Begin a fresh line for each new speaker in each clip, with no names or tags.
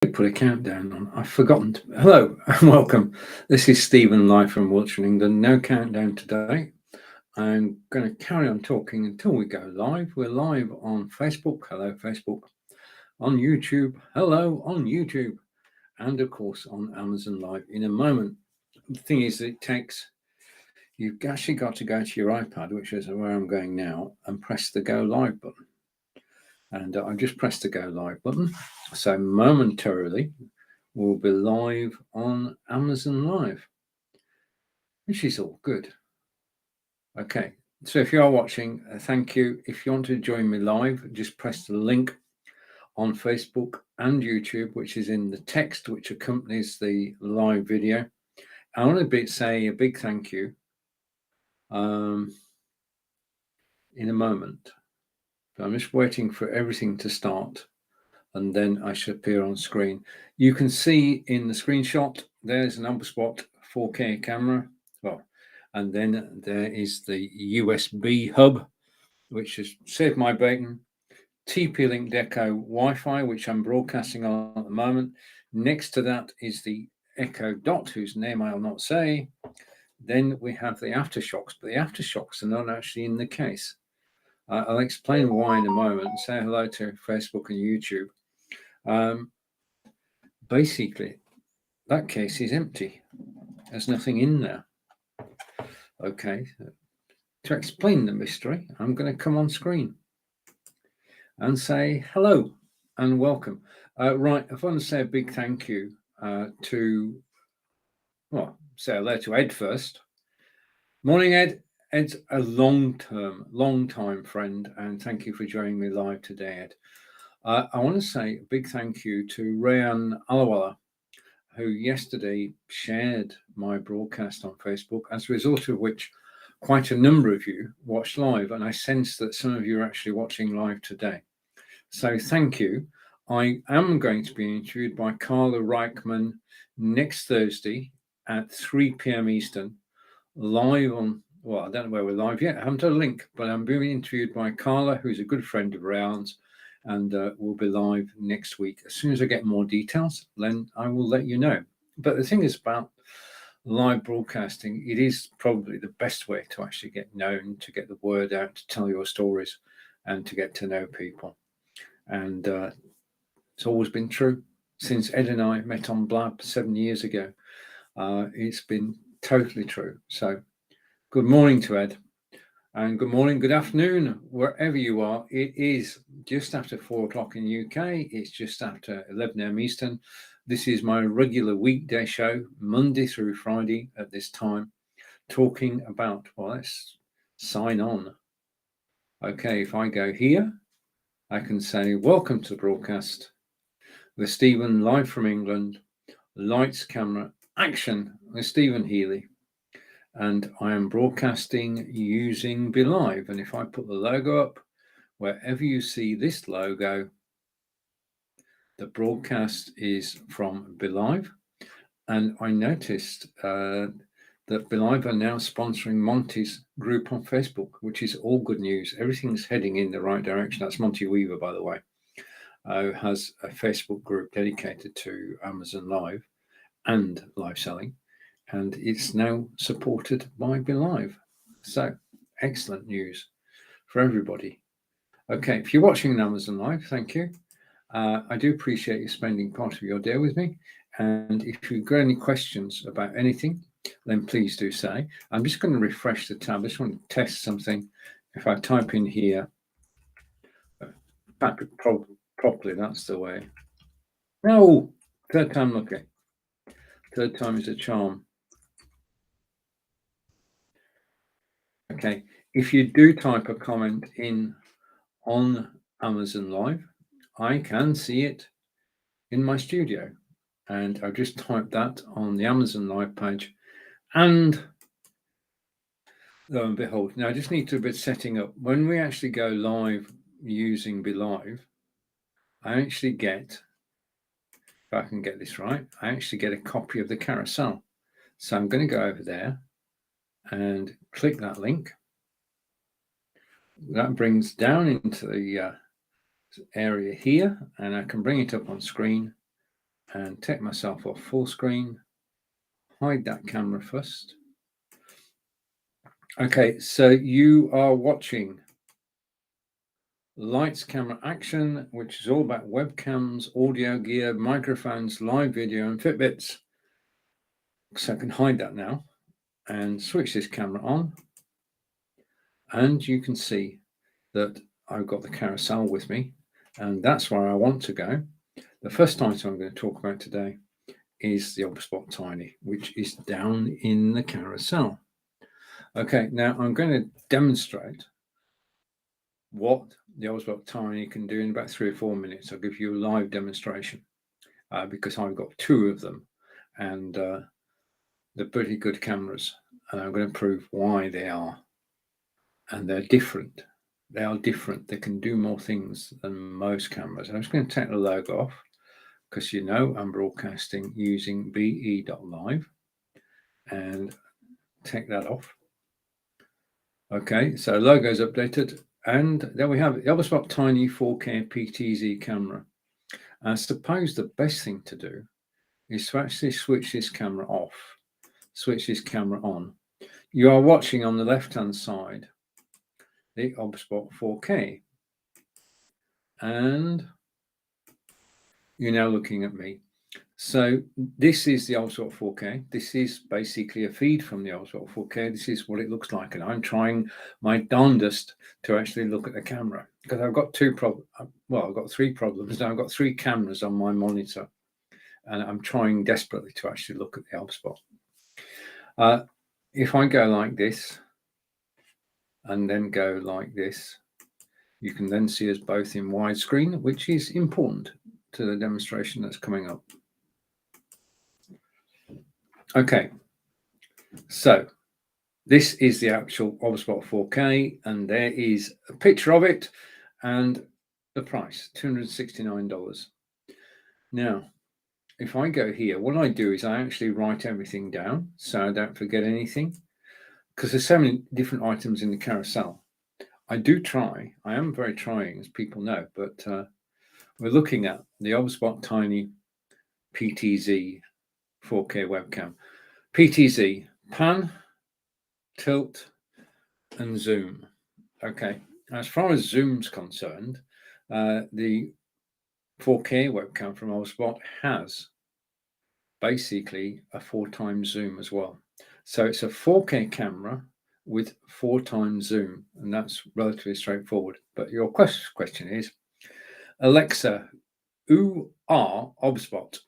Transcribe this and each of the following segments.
Put a countdown on. I've forgotten. Hello and welcome. This is Stephen live from Wiltshire, England. No countdown today. I'm going to carry on talking until we go live. We're live on Facebook. Hello, Facebook. On YouTube. Hello on YouTube. And of course on Amazon Live in a moment. The thing is, you've actually got to go to your iPad, which is where I'm going now, and press the go live button. And I've just pressed the go live button. So momentarily, we'll be live on Amazon Live, which is all good. Okay, so if you are watching, thank you. If you want to join me live, just press the link on Facebook and YouTube, which is in the text which accompanies the live video. I want to say a big thank you in a moment. But I'm just waiting for everything to start, and then I should appear on screen. You can see in the screenshot, there's an UltraSpot 4K camera. Well, and then there is the USB hub, which has saved my bacon. TP-Link Echo Wi-Fi, which I'm broadcasting on at the moment. Next to that is the Echo Dot, whose name I'll not say. Then we have the aftershocks, but the aftershocks are not actually in the case. I'll explain why in a moment. Say hello to Facebook and YouTube. Basically, that case is empty. There's nothing in there. Okay, to explain the mystery, I'm going to come on screen and say hello and welcome. Right, I want to say a big thank you say hello to Ed first. Morning, Ed. Ed's a long-time friend, and thank you for joining me live today, Ed. I want to say a big thank you to Rayan Alawala, who yesterday shared my broadcast on Facebook, as a result of which quite a number of you watched live, and I sense that some of you are actually watching live today. So thank you. I am going to be interviewed by Carla Reichman next Thursday at 3 p.m. Eastern, live on, well, I don't know where we're live yet. I haven't had a link, but I'm being interviewed by Carla, who's a good friend of Rayan's, and we'll be live next week. As soon as I get more details, then I will let you know. But the thing is about live broadcasting, it is probably the best way to actually get known, to get the word out, to tell your stories, and to get to know people. And it's always been true since Ed and I met on Blab 7 years ago. It's been totally true. So good morning to Ed, and good morning, good afternoon, wherever you are. It is just after 4 o'clock in the UK. It's just after 11 a.m. Eastern. This is my regular weekday show, Monday through Friday at this time, talking about, well, let's sign on. Okay, if I go here, I can say, welcome to the broadcast with Stephen live from England, lights, camera, action with Stephen Healey. And I am broadcasting using BeLive. And if I put the logo up, wherever you see this logo, the broadcast is from BeLive. And I noticed that BeLive are now sponsoring Monty's group on Facebook, which is all good news. Everything's heading in the right direction. That's Monty Weaver, by the way, who has a Facebook group dedicated to Amazon Live and live selling. And it's now supported by BeLive. So excellent news for everybody. Okay, if you're watching Amazon Live, thank you. I do appreciate you spending part of your day with me. And if you've got any questions about anything, then please do say. I'm just going to refresh the tab. I just want to test something. If I type in here, properly, that's the way. No, third time lucky. Third time is a charm. Okay, if you do type a comment in on Amazon Live, I can see it in my studio. And I've just typed that on the Amazon Live page. And lo and behold, now I just need to do a bit of setting up. When we actually go live using BeLive, I actually get, if I can get this right, I actually get a copy of the carousel. So I'm going to go over there and click that link. That brings down into the area here, and I can bring it up on screen. and take myself off full screen, hide that camera first. Okay, so you are watching Lights, Camera, Action, which is all about webcams, audio gear, microphones, live video, and Fitbits. So I can hide that now and switch this camera on. And you can see that I've got the carousel with me, and that's where I want to go. The first item I'm going to talk about today is the OBSBot Tiny, which is down in the carousel. Okay, now I'm going to demonstrate what the OBSBot Tiny can do in about 3 or 4 minutes. I'll give you a live demonstration because I've got 2 of them, and they're pretty good cameras, and I'm going to prove why they are. And they're different. They are different. They can do more things than most cameras. I'm just going to take the logo off because you know I'm broadcasting using be.live, and take that off. Okay, so logo's updated, and there we have it, the OBSBot Tiny 4K PTZ camera. I suppose the best thing to do is to actually switch this camera off, switch this camera on. You are watching on the left-hand side the OBSBot 4K, and you're now looking at me. So this is the OBSBot 4K. This is basically a feed from the OBSBot 4K. This is what it looks like, and I'm trying my darndest to actually look at the camera because I've got 2 problems. Well, I've got 3 problems now. I've got 3 cameras on my monitor, and I'm trying desperately to actually look at the OBSBot. If I go like this and then go like this, you can then see us both in widescreen, which is important to the demonstration that's coming up. Okay, so this is the actual OBSBot 4K, and there is a picture of it and the price, $269. Now, if I go here, what I do is I actually write everything down so I don't forget anything, because there's so many different items in the carousel. I do try. I am very trying, as people know, but we're looking at the OBSBot Tiny PTZ 4K webcam. PTZ, pan, tilt, and zoom. Okay, as far as zoom's concerned, the 4K webcam from OBSBot has basically a 4x zoom as well. So it's a 4K camera with 4x zoom, and that's relatively straightforward. But your question is, Alexa, who are OBSBot?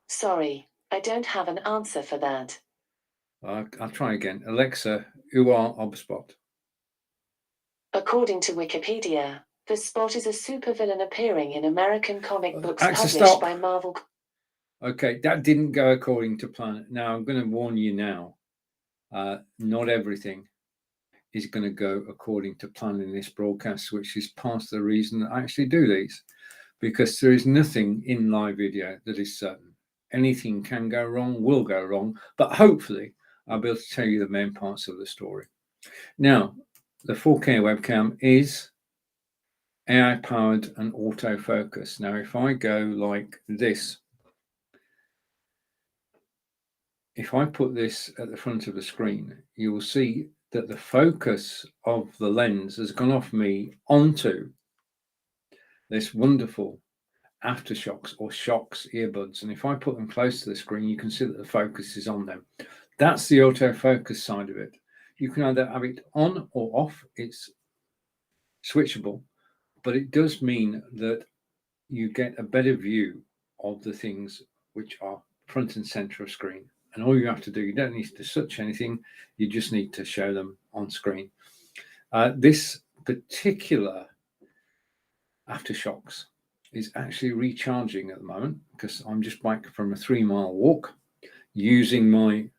Sorry, I don't have an answer for that.
I'll try again. Alexa, who are OBSBot?
According to Wikipedia, the Spot is a supervillain appearing in American comic books
Alexa,
published
stop.
by Marvel.
Okay, that didn't go according to plan. Now, I'm going to warn you now. Not everything is going to go according to plan in this broadcast, which is part of the reason that I actually do these, because there is nothing in live video that is certain. Anything can go wrong, will go wrong, but hopefully I'll be able to tell you the main parts of the story. Now, the 4K webcam is AI powered and autofocus. Now, if I go like this, if I put this at the front of the screen, you will see that the focus of the lens has gone off me onto this wonderful aftershocks or shocks earbuds. And if I put them close to the screen, you can see that the focus is on them. That's the autofocus side of it. You can either have it on or off. It's switchable, but it does mean that you get a better view of the things which are front and center of screen. And all you have to do, you don't need to touch anything, you just need to show them on screen. This particular aftershocks is actually recharging at the moment because I'm just back from a 3-mile walk using my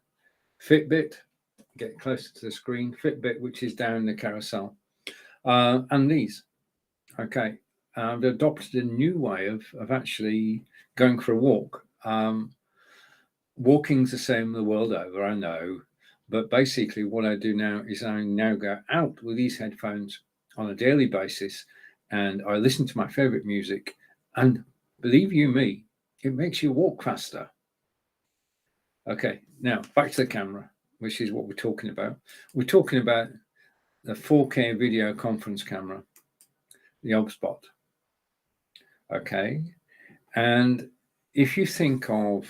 Fitbit. Get closer to the screen, Fitbit, which is down the carousel, and these. Okay, I've adopted a new way of actually going for a walk. Walking's the same the world over, I know, but basically what I do now is I now go out with these headphones on a daily basis, and I listen to my favorite music, and believe you me, it makes you walk faster. Okay, now back to the camera, which is what we're talking about. We're talking about the 4K video conference camera, the Obspot. Okay, and if you think of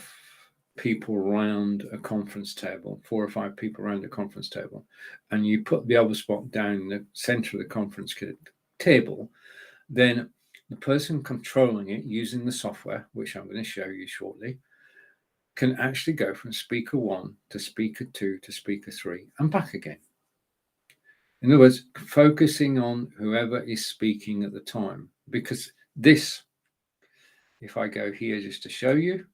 people around a conference table, 4 or 5 people around a conference table, and you put the Obspot down in the center of the conference table, then the person controlling it using the software, which I'm going to show you shortly, can actually go from speaker 1 to speaker 2 to speaker 3 and back again. In other words, focusing on whoever is speaking at the time. Because this, if I go here just to show you,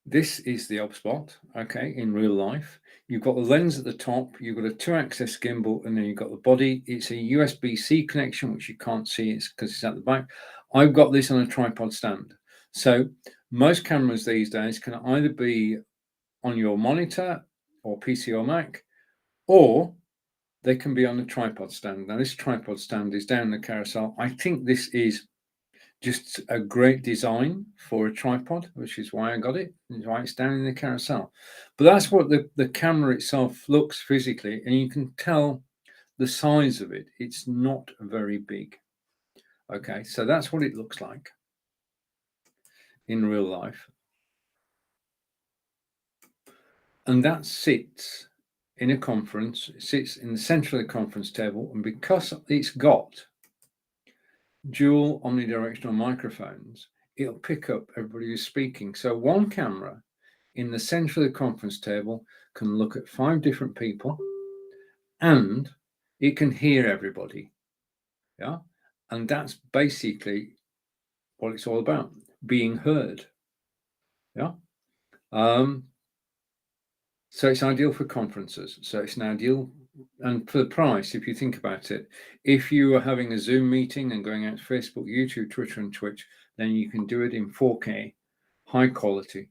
this is the Obspot, okay, in real life. You've got the lens at the top, you've got a 2-axis gimbal, and then you've got the body. It's a USB-C connection, which you can't see because it's at the back. I've got this on a tripod stand. So most cameras these days can either be on your monitor or PC or Mac, or they can be on a tripod stand. Now, this tripod stand is down the carousel. I think this is just a great design for a tripod, which is why I got it, and why it's down in the carousel. But that's what the camera itself looks physically, and you can tell the size of it. It's not very big. Okay, so that's what it looks like in real life. And that sits in a conference, it sits in the center of the conference table, and because it's got dual omnidirectional microphones, it'll pick up everybody who's speaking. So one camera in the center of the conference table can look at 5 different people, and it can hear everybody. Yeah, and that's basically what it's all about, being heard. Yeah. So it's ideal for conferences. So it's an ideal, and for the price, if you think about it, if you are having a Zoom meeting and going out to Facebook, YouTube, Twitter, and Twitch, then you can do it in 4K, high quality.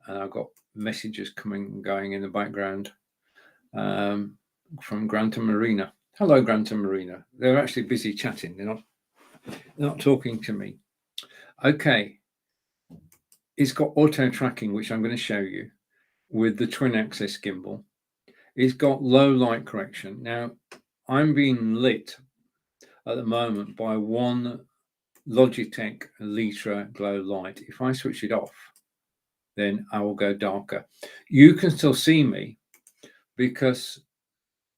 And I've got messages coming and going in the background from Grant and Marina. Hello, Grant and Marina. They're actually busy chatting. They're not talking to me. Okay. It's got auto tracking, which I'm going to show you, with the twin axis gimbal. It's got low light correction. Now, I'm being lit at the moment by one Logitech Litra glow light. If I switch it off, then I will go darker. You can still see me because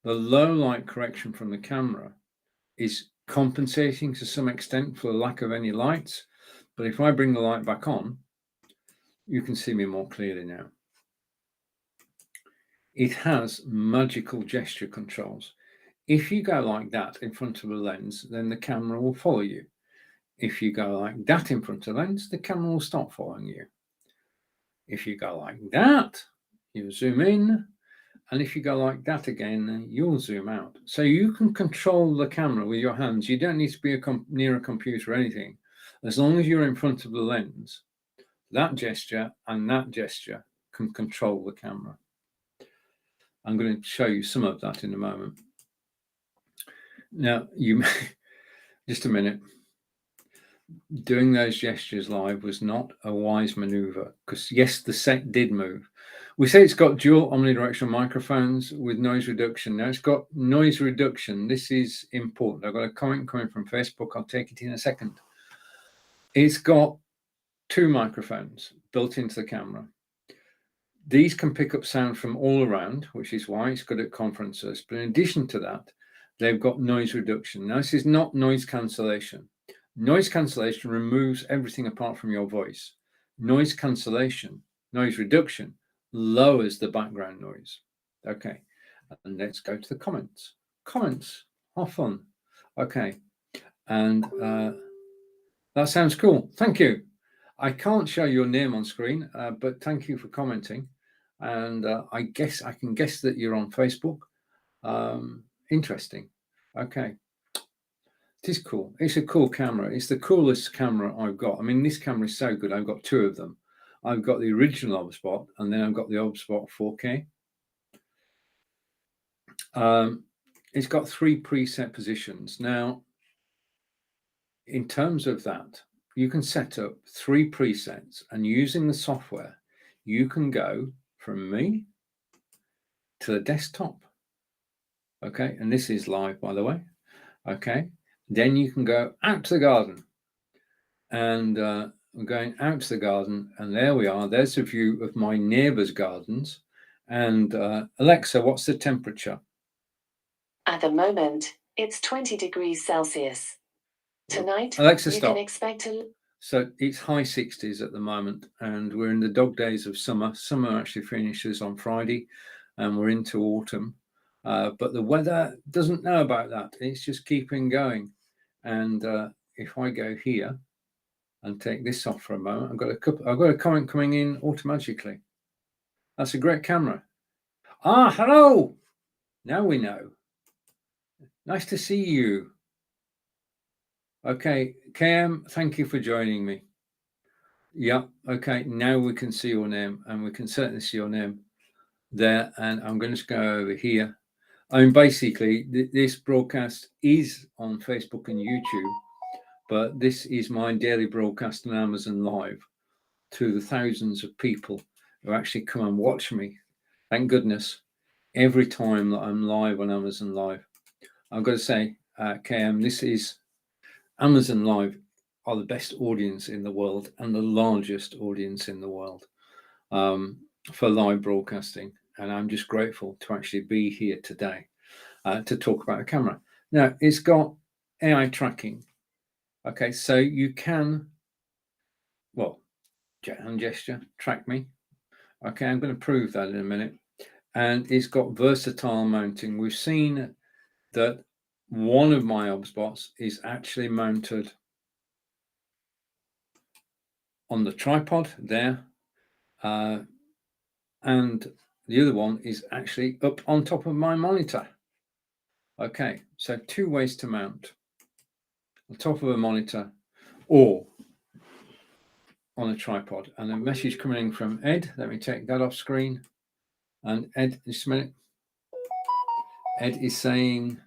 the low light correction from the camera is compensating to some extent for the lack of any lights. But if I bring the light back on, you can see me more clearly now. It has magical gesture controls. If you go like that in front of a lens, then the camera will follow you. If you go like that in front of the lens, the camera will stop following you. If you go like that, you zoom in. And if you go like that again, you'll zoom out. So you can control the camera with your hands. You don't need to be near a computer or anything. As long as you're in front of the lens, that gesture and that gesture can control the camera. I'm going to show you some of that in a moment. Now, just a minute. Doing those gestures live was not a wise maneuver because, yes, the set did move. We say it's got dual omnidirectional microphones with noise reduction. Now, it's got noise reduction. This is important. I've got a comment coming from Facebook. I'll take it in a second. It's got 2 microphones built into the camera. These can pick up sound from all around, which is why it's good at conferences. But in addition to that, they've got noise reduction. Now, this is not noise cancellation. Noise cancellation removes everything apart from your voice. Noise cancellation, noise reduction, lowers the background noise. Okay, and let's go to the comments. Comments are fun. Okay, and that sounds cool. Thank you. I can't show your name on screen, but thank you for commenting. And I guess I can guess that you're on Facebook. Interesting. Okay. It is cool. It's a cool camera. It's the coolest camera I've got. I mean, this camera is so good. I've got 2 of them. I've got the original Obspot, and then I've got the Obspot 4K. It's got 3 preset positions. Now, in terms of that, you can set up 3 presets, and using the software, you can go from me to the desktop. Okay, and this is live, by the way. Okay, then you can go out to the garden, and I'm going out to the garden, and there we are. There's a view of my neighbour's gardens. And Alexa, what's the temperature?
At the moment, it's 20 degrees Celsius. Tonight,
Alexa,
you
stop.
can expect a...
So it's high 60s at the moment, and we're in the dog days of summer. Summer actually finishes on Friday, and we're into autumn. But the weather doesn't know about that. It's just keeping going. And if I go here and take this off for a moment, I've got a comment coming in automatically. That's a great camera. Ah, hello. Now we know. Nice to see you. Okay, KM, thank you for joining me. Yeah, okay, now we can see your name, and we can certainly see your name there. And I'm going to go over here. I mean, basically, this broadcast is on Facebook and YouTube, but this is my daily broadcast on Amazon Live to the thousands of people who actually come and watch me. Thank goodness, every time that I'm live on Amazon Live. I've got to say, KM, this is Amazon Live are the best audience in the world and the largest audience in the world for live broadcasting. And I'm just grateful to actually be here today to talk about a camera. Now, it's got AI tracking. Okay, so you can, well, hand gesture, track me. Okay, I'm going to prove that in a minute. And it's got versatile mounting. We've seen that one of my OBSBots is actually mounted on the tripod there, and the other one is actually up on top of my monitor. Okay, so 2 ways to mount: on top of a monitor or on a tripod. And a message coming in from Ed. Let me take that off screen. And Ed, just a minute. Ed is saying,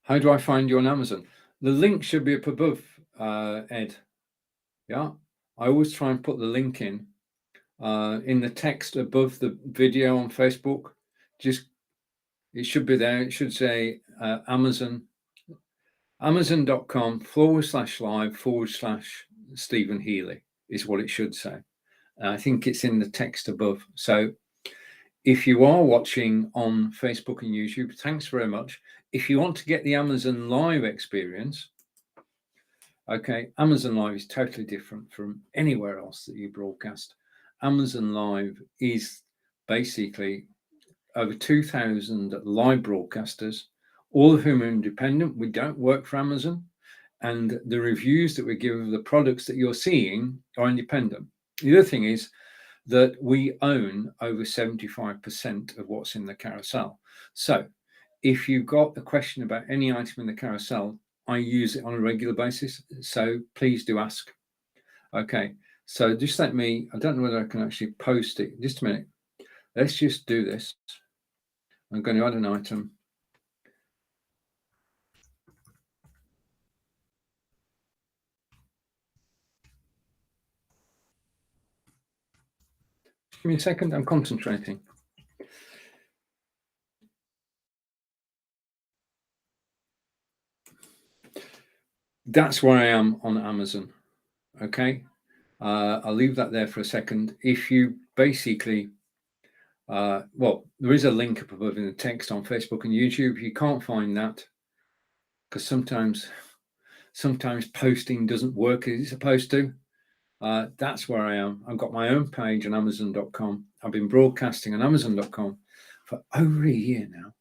how do I find you on Amazon? The link should be up above, Ed. Yeah, I always try and put the link in the text above the video on Facebook. Just, it should be there. It should say amazon.com/live/Stephen Healey is what it should say. I think it's in the text above. So if you are watching on Facebook and YouTube, thanks very much. If you want to get the Amazon Live experience, okay, Amazon Live is totally different from anywhere else that you broadcast. Amazon Live is basically over 2,000 live broadcasters, all of whom are independent. We don't work for Amazon, and the reviews that we give of the products that you're seeing are independent. The other thing is that we own over 75% of what's in the carousel. So if you've got a question about any item in the carousel, I use it on a regular basis. So please do ask. Okay, so just let me, I don't know whether I can actually post it. Just a minute. Let's just do this. I'm going to add an item. Give me a second. I'm concentrating. That's where I am on Amazon. Okay. I'll leave that there for a second. If you basically, well, there is a link up above in the text on Facebook and YouTube. You can't find that because sometimes posting doesn't work as it's supposed to. That's where I am. I've got my own page on Amazon.com. I've been broadcasting on Amazon.com for over a year now.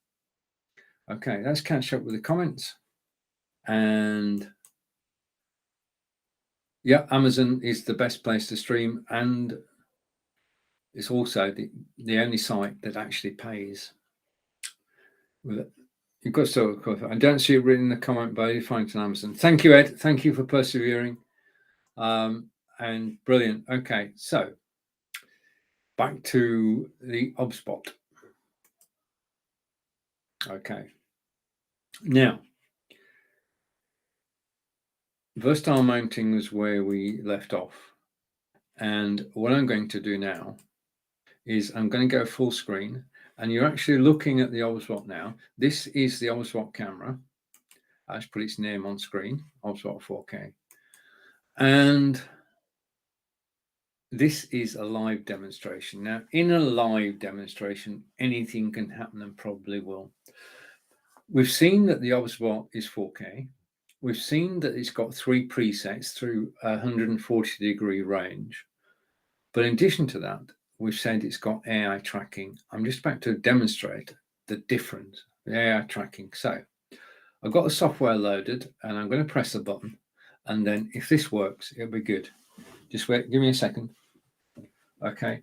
Okay, let's catch up with the comments. And yeah, Amazon is the best place to stream, and it's also the only site that actually pays. You've got to, I don't see it written in the comment, but you find it on Amazon. Thank you, Ed. Thank you for persevering. And brilliant. Okay, so back to the OBSBot. Okay. Now, versatile mounting was where we left off. And what I'm going to do now is I'm going to go full screen, and you're actually looking at the Oswalt now. This is the Oswalt camera. I just put its name on screen, Oswalt 4K. And this is a live demonstration. Now, in a live demonstration, anything can happen and probably will. We've seen that the Oswalt is 4K. We've seen that it's got 3 presets through a 140-degree range. But in addition to that, we've said it's got AI tracking. I'm just about to demonstrate the difference, the AI tracking. So I've got the software loaded, and I'm going to press the button. And then if this works, it'll be good. Just wait, give me a second. Okay,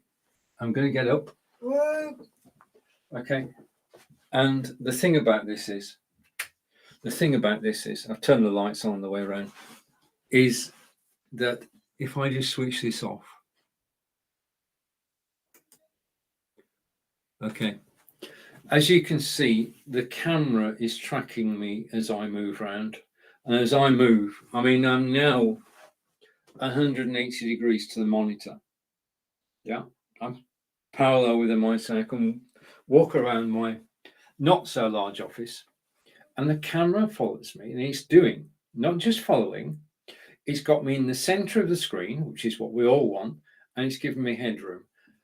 I'm going to get up. Okay, and the thing about this is, I've turned the lights on the way around, is that if I just switch this off, okay, as you can see, the camera is tracking me as I move around. And as I move, I mean, I'm now 180 degrees to the monitor. Yeah, I'm parallel with the monitor. I can walk around my not so large office, and the camera follows me, and it's doing, not just following, it's got me in the center of the screen, which is what we all want, and it's giving me headroom,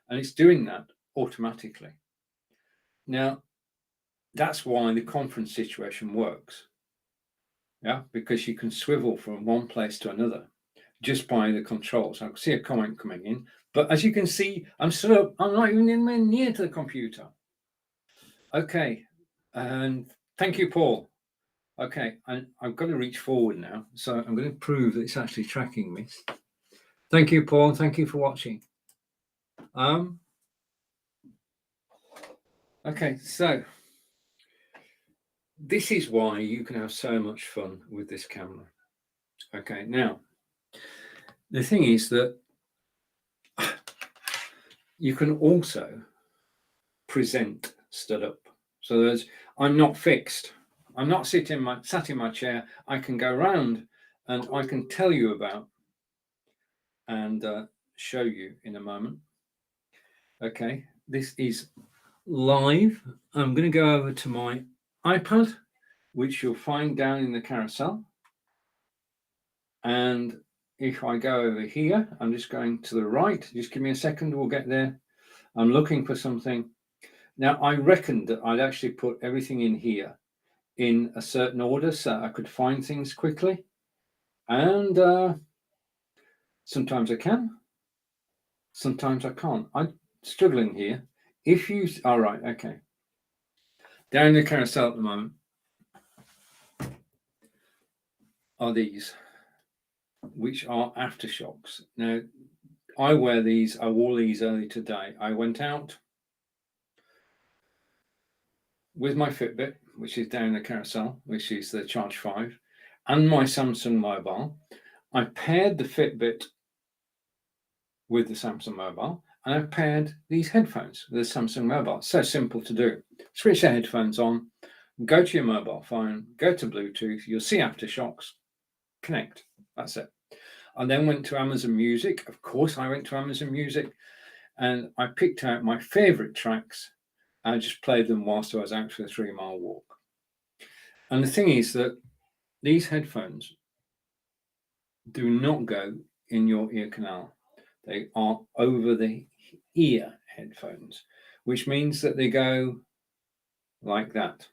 and it's doing that automatically. Now, that's why the conference situation works. Yeah, because you can swivel from one place to another just by the controls. I can see a comment coming in, but as you can see, I'm not even anywhere near to the computer. Okay, and thank you, Paul. Okay, and I've got to reach forward now, so I'm going to prove that it's actually tracking me. Thank you, Paul. Thank you for watching. Okay, so this is why you can have so much fun with this camera. Okay, now the thing is that you can also present stood up. So I'm not fixed. I'm not sat in my chair. I can go around and I can tell you about and show you in a moment. Okay, this is live. I'm going to go over to my iPad, which you'll find down in the carousel. And if I go over here, I'm just going to the right. Just give me a second, we'll get there. I'm looking for something. Now, I reckoned that I'd actually put everything in here in a certain order so I could find things quickly. And sometimes I can, sometimes I can't. I'm struggling here. All right, okay. Down the carousel at the moment are these, which are aftershocks. Now, I wore these early today. I went out with my Fitbit, which is down the carousel, which is the Charge 5, and my Samsung mobile. I paired the Fitbit with the Samsung mobile, and I paired these headphones with the Samsung mobile. So simple to do. Switch the headphones on, go to your mobile phone, go to Bluetooth, you'll see aftershocks, connect. That's it. I then went to Amazon Music. Of course, I went to Amazon Music, and I picked out my favorite tracks. I just played them whilst I was out for a 3-mile walk. And the thing is that these headphones do not go in your ear canal. They are over the ear headphones, which means that they go like that.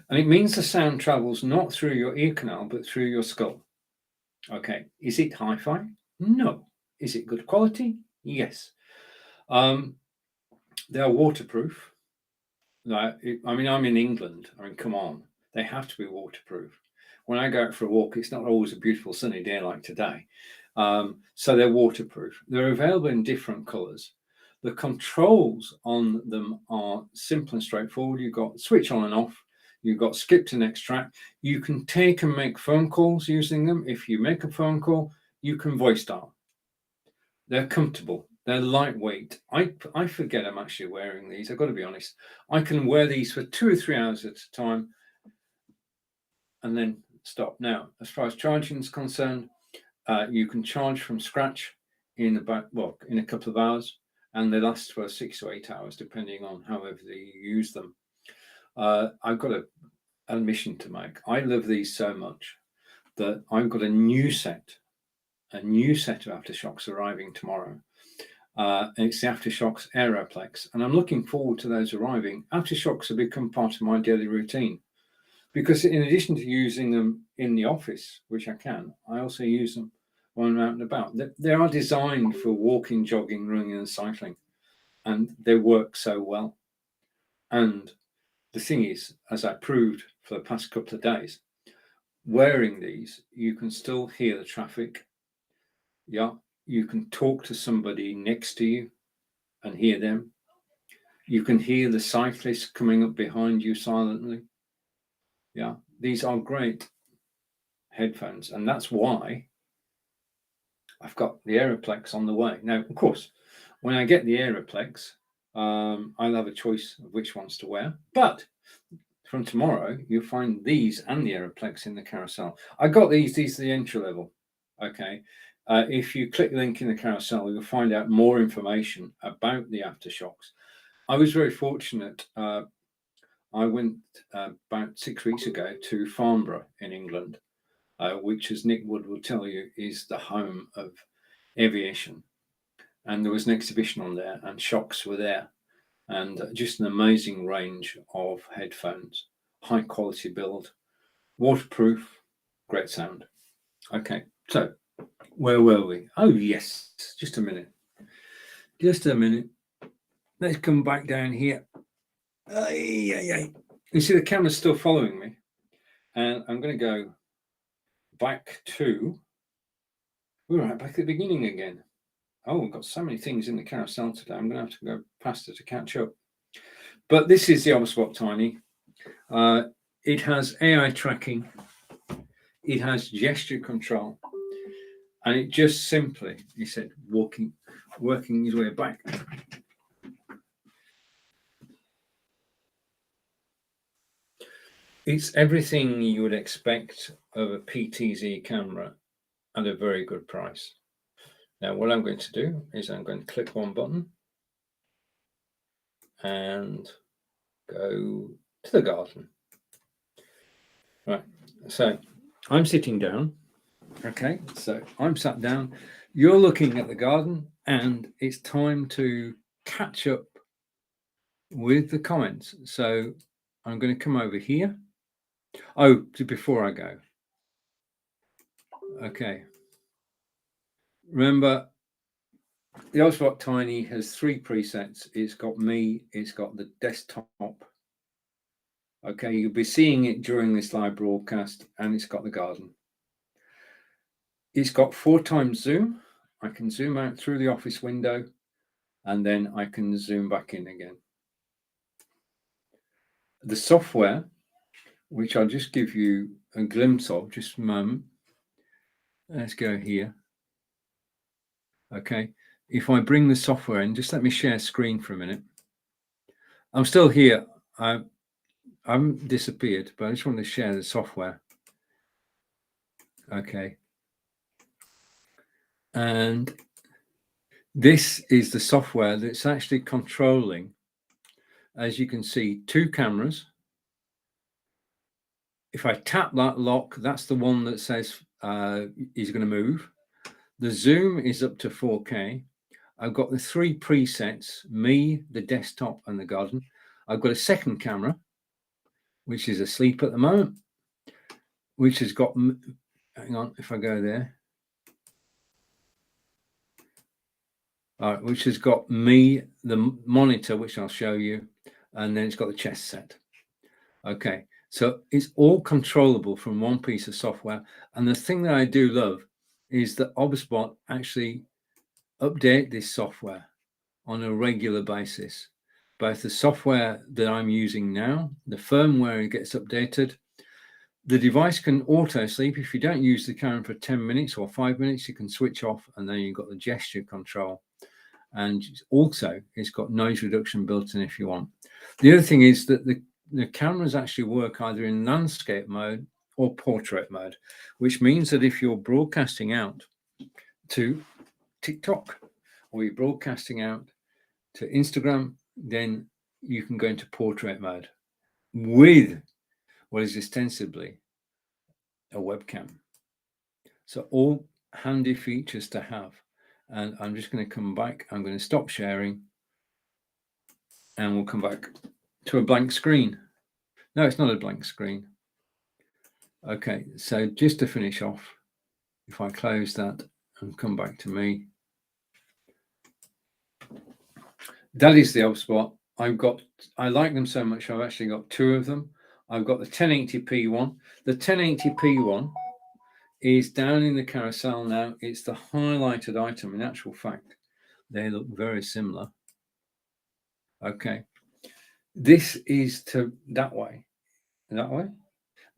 And it means the sound travels not through your ear canal, but through your skull. Okay, is it hi-fi? No. Is it good quality? Yes. They are waterproof. I mean, I'm in England. I mean, come on. They have to be waterproof. When I go out for a walk, it's not always a beautiful sunny day like today. So they're waterproof. They're available in different colors. The controls on them are simple and straightforward. You've got switch on and off. You've got skip to next track. You can take and make phone calls using them. If you make a phone call, you can voice dial. They're comfortable. They're lightweight. I forget I'm actually wearing these. I've got to be honest. I can wear these for 2 or 3 hours at a time and then stop. Now, as far as charging is concerned, you can charge from scratch in a couple of hours, and they last for 6 to 8 hours, depending on however you use them. I've got an admission to make. I love these so much that I've got a new set of aftershocks arriving tomorrow. And it's the Aftershocks Aeroplex, and I'm looking forward to those arriving. Aftershocks have become part of my daily routine, because in addition to using them in the office, which I can, I also use them when I'm out and about. They are designed for walking, jogging, running, and cycling, and they work so well. And the thing is, as I proved for the past couple of days, wearing these, you can still hear the traffic. Yeah, you can talk to somebody next to you and hear them. You can hear the cyclists coming up behind you silently. Yeah, these are great headphones, and that's why I've got the Aeroplex on the way. Now, of course, when I get the Aeroplex, I'll have a choice of which ones to wear. But from tomorrow, you'll find these and the Aeroplex in the carousel. I got these are the entry level. Okay. If you click the link in the carousel, you'll find out more information about the Aftershocks. I was very fortunate. I went about 6 weeks ago to Farnborough in England, which, as Nick Wood will tell you, is the home of aviation. And there was an exhibition on there, and Shocks were there. And just an amazing range of headphones, high quality build, waterproof, great sound. Okay, so where were we? Oh, yes, just a minute. Let's come back down here. You see the camera's still following me, and I'm going to go back to, we're right back at the beginning again. Oh, we've got so many things in the carousel today. I'm going to have to go faster to catch up. But this is the Omspot Tiny. It has AI tracking. It has gesture control. And it just simply, he said, working his way back. It's everything you would expect of a PTZ camera at a very good price. Now, what I'm going to do is I'm going to click one button and go to the garden. Right, so I'm sitting down. Okay, so I'm sat down. You're looking at the garden, and it's time to catch up with the comments. So I'm going to come over here. Oh, before I go. Okay. Remember, the Omspot Tiny has 3 presets. It's got me, it's got the desktop. Okay, you'll be seeing it during this live broadcast, and it's got the garden. It's got 4 times zoom. I can zoom out through the office window, and then I can zoom back in again. The software, which I'll just give you a glimpse of, just a moment. Let's go here. Okay, if I bring the software in, just let me share screen for a minute. I'm still here. I haven't disappeared, but I just want to share the software. Okay. And this is the software that's actually controlling, as you can see, 2 cameras. If I tap that lock, that's the one that says is going to move. The zoom is up to 4K. I've got the 3 presets, me, the desktop, and the garden. I've got a second camera, which is asleep at the moment, which has got, hang on, if I go there. All right, which has got me, the monitor, which I'll show you, and then it's got the chest set. Okay, so it's all controllable from one piece of software. And the thing that I do love is that Omspot actually update this software on a regular basis. Both the software that I'm using now, the firmware gets updated. The device can auto sleep. If you don't use the camera for 10 minutes or 5 minutes, you can switch off, and then you've got the gesture control. And also it's got noise reduction built in if you want. The other thing is that the cameras actually work either in landscape mode or portrait mode, which means that if you're broadcasting out to TikTok or you're broadcasting out to Instagram, then you can go into portrait mode with what is ostensibly a webcam. So all handy features to have. And I'm just going to come back. I'm going to stop sharing and we'll come back to a blank screen. No, it's not a blank screen. Okay, so just to finish off, if I close that and come back to me, that is the HubSpot. I like them so much, I've actually got two of them. I've got the 1080p one. The 1080p one is down in the carousel now. It's the highlighted item. In actual fact, they look very similar. Okay, this is to that way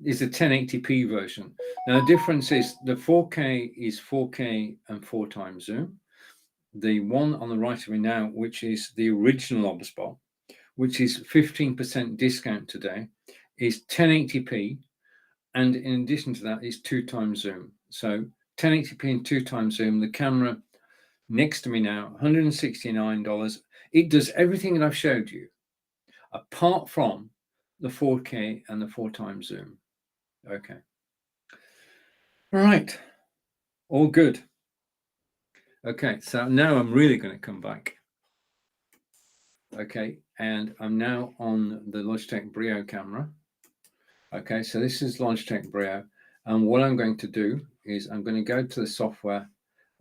is the 1080p version. Now the difference is the 4K is 4K and 4x zoom. The one on the right of me now, which is the original HubSpot, which is 15% discount today, is 1080p, and in addition to that is 2x zoom. So 1080p and 2x zoom. The camera next to me now, $169. It does everything that I've showed you, apart from the 4K and the 4x zoom. Okay. All right. All good. Okay, so now I'm really going to come back. Okay, and I'm now on the Logitech Brio camera. Okay, so this is Logitech Brio. And what I'm going to do is I'm going to go to the software.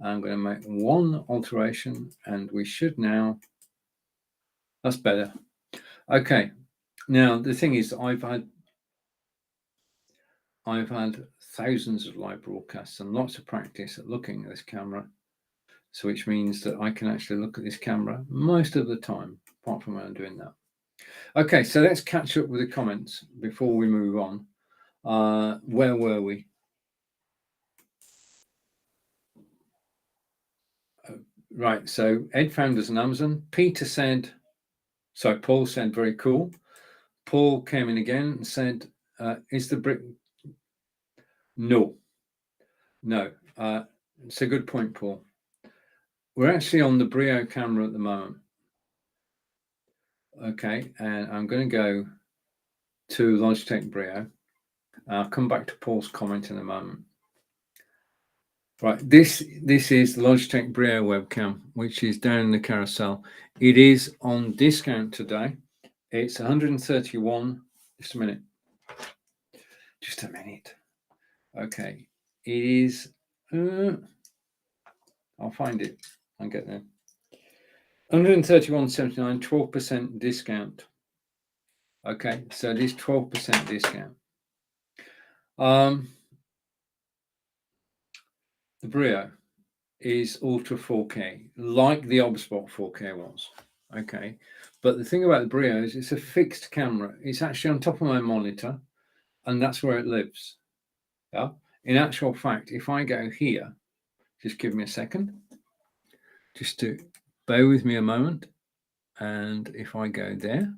I'm going to make one alteration and we should now, that's better. Okay, now the thing is I've had thousands of live broadcasts and lots of practice at looking at this camera. So which means that I can actually look at this camera most of the time, apart from when I'm doing that. Okay, so let's catch up with the comments before we move on. Where were we? Right, so Ed found us on Amazon. Peter said, sorry, Paul said, very cool. Paul came in again and said, is the brick? No. It's a good point, Paul. We're actually on the Brio camera at the moment. Okay, and I'm going to go to Logitech Brio. I'll come back to Paul's comment in a moment. Right, this is the Logitech Brio webcam, which is down in the carousel. It is on discount today. It's 131. Just a minute. Okay, it is. I'll find it. I'll get there. 131.79, 12% discount. Okay, so it is 12% discount. The Brio is Ultra 4K, like the HubSpot 4K was. Okay, but the thing about the Brio is it's a fixed camera. It's actually on top of my monitor, and that's where it lives. Yeah. In actual fact, if I go here, just give me a second, just to bear with me a moment, and if I go there,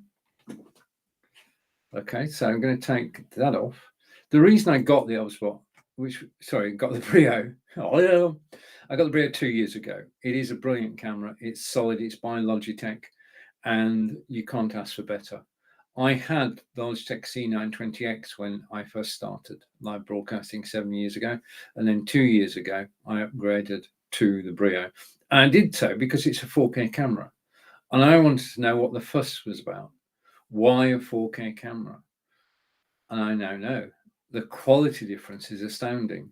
okay, so I'm going to take that off. The reason I got the HubSpot, got the Brio. I got the Brio 2 years ago. It is a brilliant camera. It's solid. It's by Logitech, and you can't ask for better. I had the Logitech C920X when I first started live broadcasting 7 years ago, and then 2 years ago I upgraded to the Brio. And I did so because it's a 4K camera, and I wanted to know what the fuss was about. Why a 4K camera? And I now know the quality difference is astounding.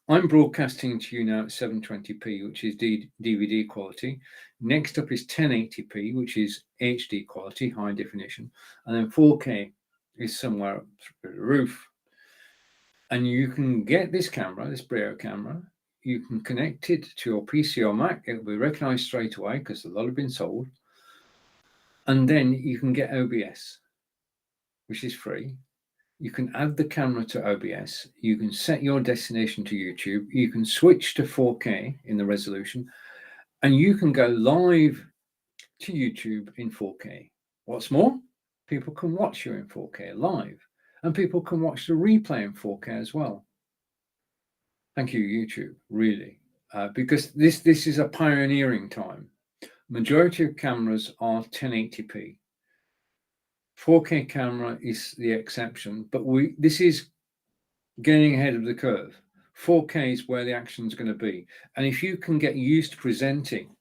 I'm broadcasting to you now at 720p, which is DVD quality. Next up is 1080p, which is HD quality, high definition. And then 4K is somewhere up through the roof. And you can get this camera, this Brio camera, you can connect it to your PC or Mac. It will be recognized straight away because a lot have been sold. And then you can get OBS, which is free. You can add the camera to OBS. You can set your destination to YouTube. You can switch to 4K in the resolution, and you can go live to YouTube in 4K. What's more, people can watch you in 4K live. and people can watch the replay in 4K as well. Thank you, YouTube, really, because this is a pioneering time. Majority of cameras are 1080p. 4K camera is the exception, but this is getting ahead of the curve. 4K is where the action is going to be, and if you can get used to presenting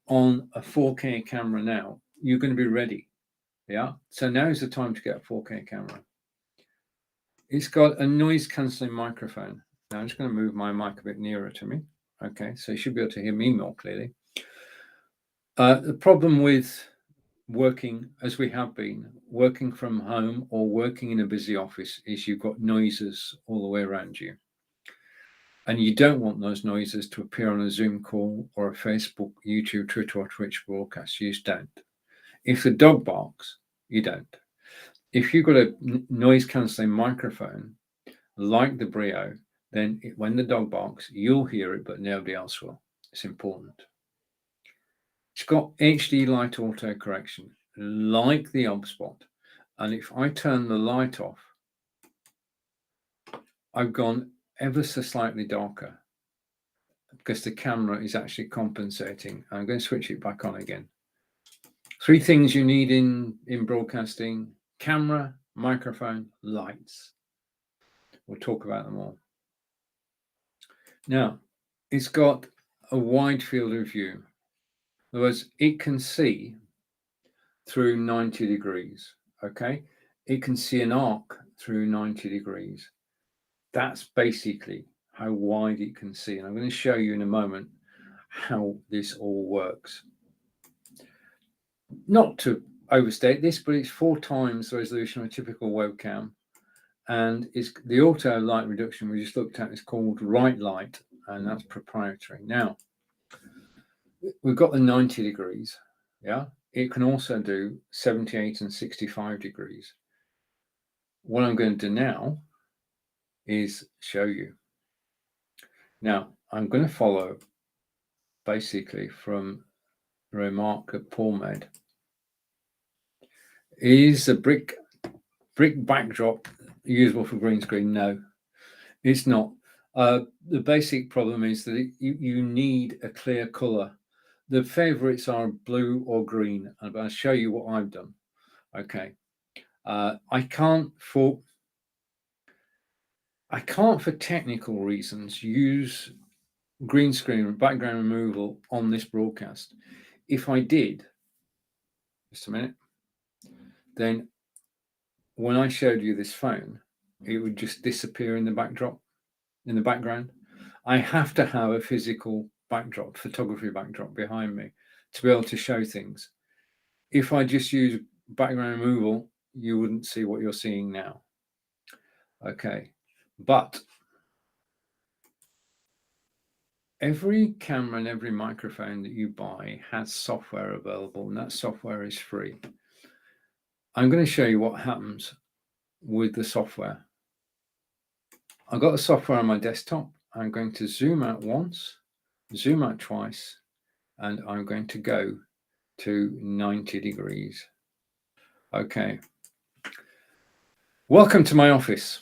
on a 4K camera now, you're going to be ready. Yeah, so now is the time to get a 4K camera. It's got a noise cancelling microphone. Now I'm just going to move my mic a bit nearer to me. Okay, so you should be able to hear me more clearly. The problem with working, as we have been, working from home or working in a busy office, is you've got noises all the way around you. And you don't want those noises to appear on a Zoom call or a Facebook, YouTube, Twitter, or Twitch broadcast. You just don't. If the dog barks, you don't. If you've got a noise cancelling microphone like the Brio, then when the dog barks, you'll hear it, but nobody else will. It's important. It's got HD light auto correction, like the Om5. And if I turn the light off, I've gone ever so slightly darker because the camera is actually compensating. I'm going to switch it back on again. 3 things you need in broadcasting: camera, microphone, lights. We'll talk about them all. Now, it's got a wide field of view. In other words, it can see through 90 degrees, okay? It can see an arc through 90 degrees. That's basically how wide it can see. And I'm going to show you in a moment how this all works. Not to overstate this, but it's 4 times the resolution of a typical webcam. And it's the auto light reduction we just looked at is called Right Light, and that's proprietary. Now, we've got the 90 degrees, yeah? It can also do 78 and 65 degrees. What I'm going to do now is show you. Now, I'm going to follow basically from a remark that Paul made. Is a brick backdrop usable for green screen? No, it's not. The basic problem is that you need a clear color. The favorites are blue or green, and I'll show you what I've done. Okay, I can't for technical reasons use green screen background removal on this broadcast. If I did, just a minute, then when I showed you this phone, it would just disappear in the backdrop, in the background. I have to have a physical backdrop, photography backdrop behind me to be able to show things. If I just use background removal, you wouldn't see what you're seeing now. Okay, but every camera and every microphone that you buy has software available, and that software is free. I'm going to show you what happens with the software. I've got the software on my desktop. I'm going to zoom out once, zoom out twice, and I'm going to go to 90 degrees. Okay. Welcome to my office.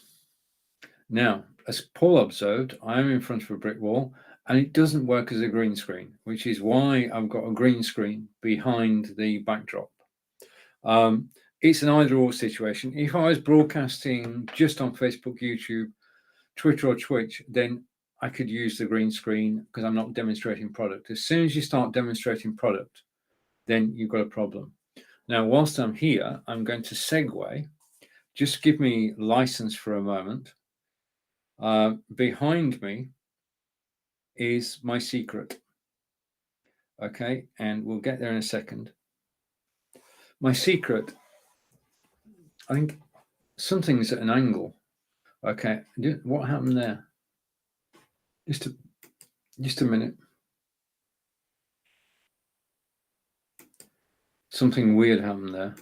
Now, as Paul observed, I am in front of a brick wall, and it doesn't work as a green screen, which is why I've got a green screen behind the backdrop. It's an either-or situation. If I was broadcasting just on Facebook, YouTube, Twitter, or Twitch, then I could use the green screen because I'm not demonstrating product. As soon as you start demonstrating product, then you've got a problem. Now, whilst I'm here, I'm going to segue. Just give me license for a moment. Behind me is my secret. Okay, and we'll get there in a second. My secret, I think something's at an angle. Okay, what happened there? Just a minute. Something weird happened there.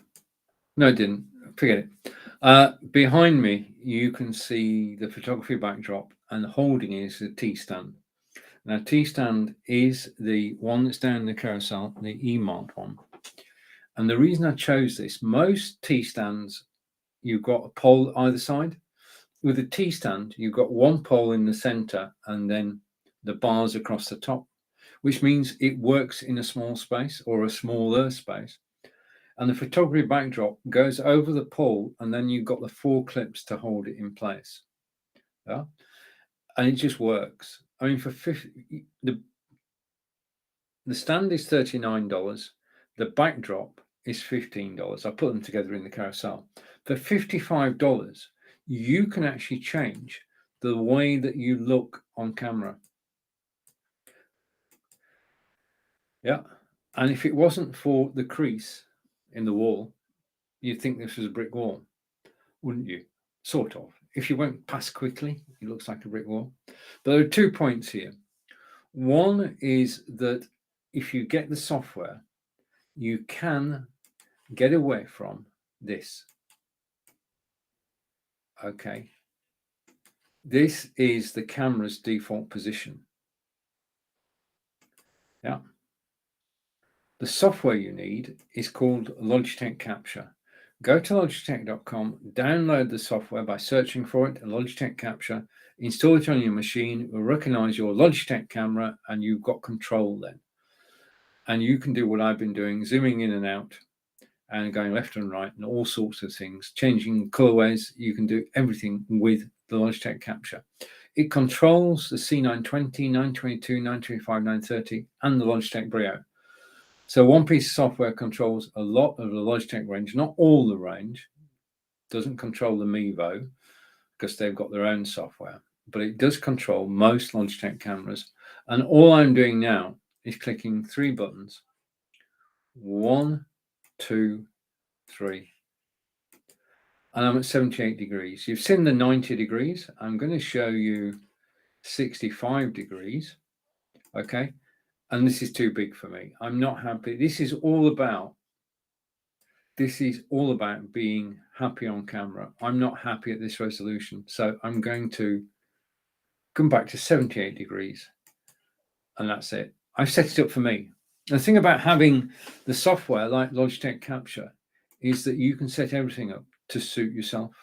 No, it didn't. Forget it. Behind me, you can see the photography backdrop, and holding it is a T-stand. Now, T-stand is the one that's down in the carousel, the E-marked one. And the reason I chose this, most T-stands you've got a pole either side. With a T stand, you've got one pole in the center and then the bars across the top, which means it works in a small space or a smaller space. And the photography backdrop goes over the pole, and then you've got the 4 clips to hold it in place. Yeah, and it just works. I mean, for 50, the stand is $39. The backdrop is $15. I put them together in the carousel. For $55, you can actually change the way that you look on camera. Yeah, and if it wasn't for the crease in the wall, you'd think this was a brick wall, wouldn't you? Sort of. If you went past quickly, it looks like a brick wall. But there are 2 points here. One is that if you get the software, you can get away from this. Okay. This is the camera's default position. Yeah. The software you need is called Logitech Capture. Go to logitech.com, download the software by searching for it, Logitech Capture, install it on your machine, it will recognize your Logitech camera, and you've got control then. And you can do what I've been doing, zooming in and out and going left and right and all sorts of things, changing colorways. You can do everything with the Logitech Capture. It controls the C920, 922, 925, 930, and the Logitech Brio. So one piece of software controls a lot of the Logitech range, not all the range. Doesn't control the Mevo because they've got their own software, but it does control most Logitech cameras. And all I'm doing now is clicking 3 buttons. 1, 2, 3. And I'm at 78 degrees. You've seen the 90 degrees. I'm going to show you 65 degrees. Okay. And this is too big for me. I'm not happy. This is all about being happy on camera. I'm not happy at this resolution. So I'm going to come back to 78 degrees. And that's it. I've set it up for me. The thing about having the software like Logitech Capture is that you can set everything up to suit yourself.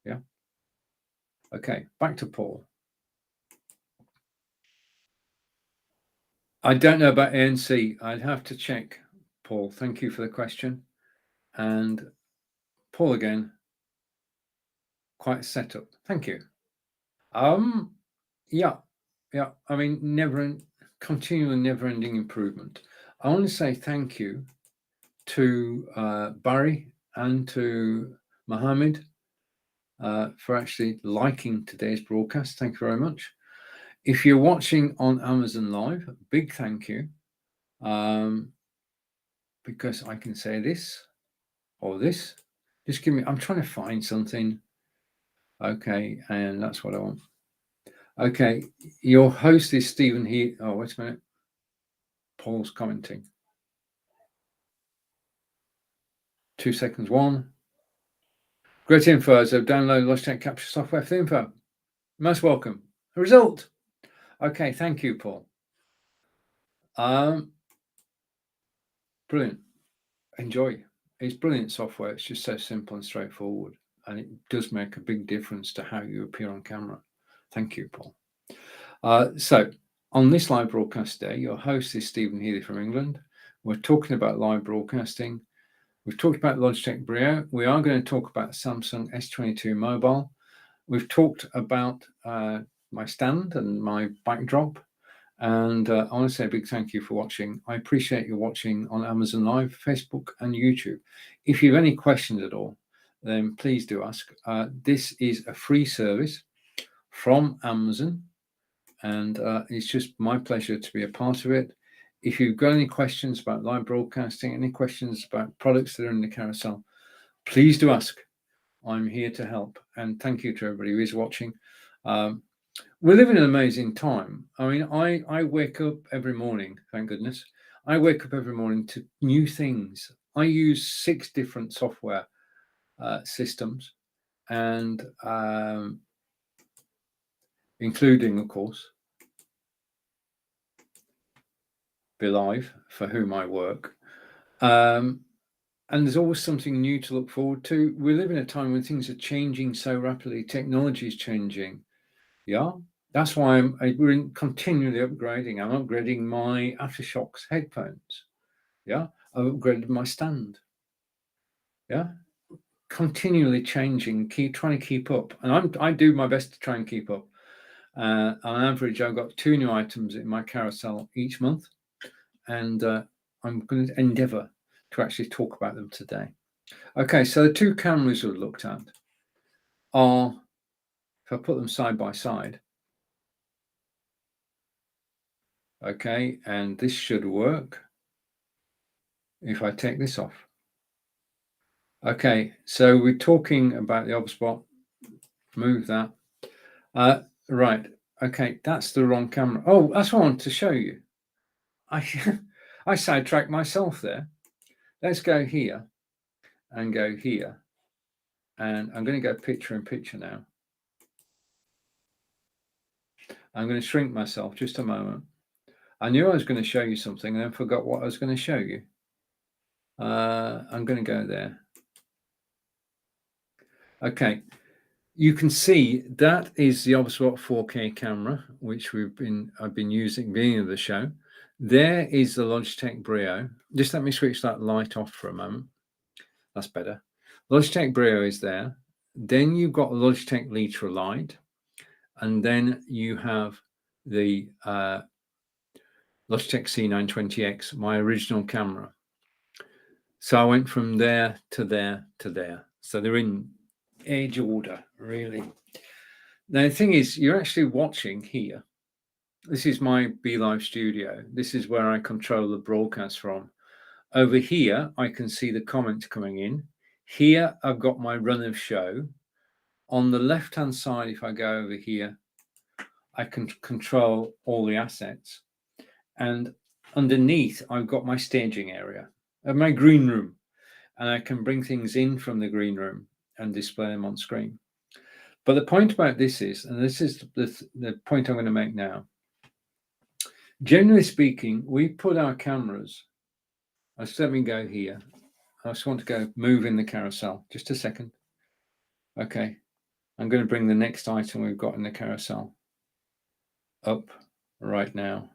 Yeah. Okay, back to Paul. I don't know about ANC. I'd have to check, Paul. Thank you for the question. And Paul again, quite a setup. Thank you. Yeah. I mean, continual, never-ending improvement. I want to say thank you to Barry and to Mohammed for actually liking today's broadcast. Thank you very much. If you're watching on Amazon Live, big thank you. Because I can say this or this. Just give me, I'm trying to find something. Okay, and that's what I want. Okay, your host is Stephen Heath. Oh, wait a minute. Paul's commenting. 2 seconds. 1. Great info. So download Logitech Capture software for the info. Most welcome. A result. Okay, thank you, Paul. Brilliant. Enjoy. It's brilliant software. It's just so simple and straightforward. And it does make a big difference to how you appear on camera. Thank you, Paul. So on this live broadcast day, your host is Stephen Healy from England. We're talking about live broadcasting. We've talked about Logitech Brio. We are going to talk about Samsung S22 mobile. We've talked about my stand and my backdrop. And I want to say a big thank you for watching. I appreciate you watching on Amazon Live, Facebook, and YouTube. If you have any questions at all, then please do ask. This is a free service from Amazon, and it's just my pleasure to be a part of it. If you've got any questions about live broadcasting, any questions about products that are in the carousel, please do ask. I'm here to help. And thank you to everybody who is watching. We're living in an amazing time. I mean, I wake up every morning, thank goodness. I wake up every morning to new things. I use 6 different software systems, and including, of course, Be Live, for whom I work. And there's always something new to look forward to. We live in a time when things are changing so rapidly. Technology is changing. Yeah, that's why we're continually upgrading. I'm upgrading my Aftershocks headphones. Yeah, I've upgraded my stand. Yeah, continually changing, trying to keep up. And I do my best to try and keep up. On average, I've got 2 new items in my carousel each month, and I'm going to endeavour to actually talk about them today. Okay, so the 2 cameras we've looked at are, if I put them side by side, okay, and this should work if I take this off. Okay, so we're talking about the OBSBot. Move that. Right, okay, that's the wrong camera. Oh, that's what I wanted to show you. I sidetracked myself there. Let's go here and go here. And I'm going to go picture in picture now. I'm going to shrink myself just a moment. I knew I was going to show you something and then forgot what I was going to show you. I'm going to go there. Okay, you can see that is the OBSBot 4K camera, which I've been using at the beginning of the show. There is the Logitech Brio. Just let me switch that light off for a moment. That's better. Logitech Brio is there. Then you've got Logitech Litra Lite, and then you have the Logitech C920X, my original camera. So I went from there to there to there. So they're in age order, really. Now, the thing is, you're actually watching here. This is my BeLive studio. This is where I control the broadcast from. Over here, I can see the comments coming in. Here, I've got my run of show. On the left-hand side, if I go over here, I can control all the assets. And underneath, I've got my staging area, my green room. And I can bring things in from the green room and display them on screen. But the point about this is, and this is the point I'm going to make now, generally speaking, we put our cameras, let me go here. I just want to go move in the carousel. Just a second. Okay. I'm going to bring the next item we've got in the carousel up right now.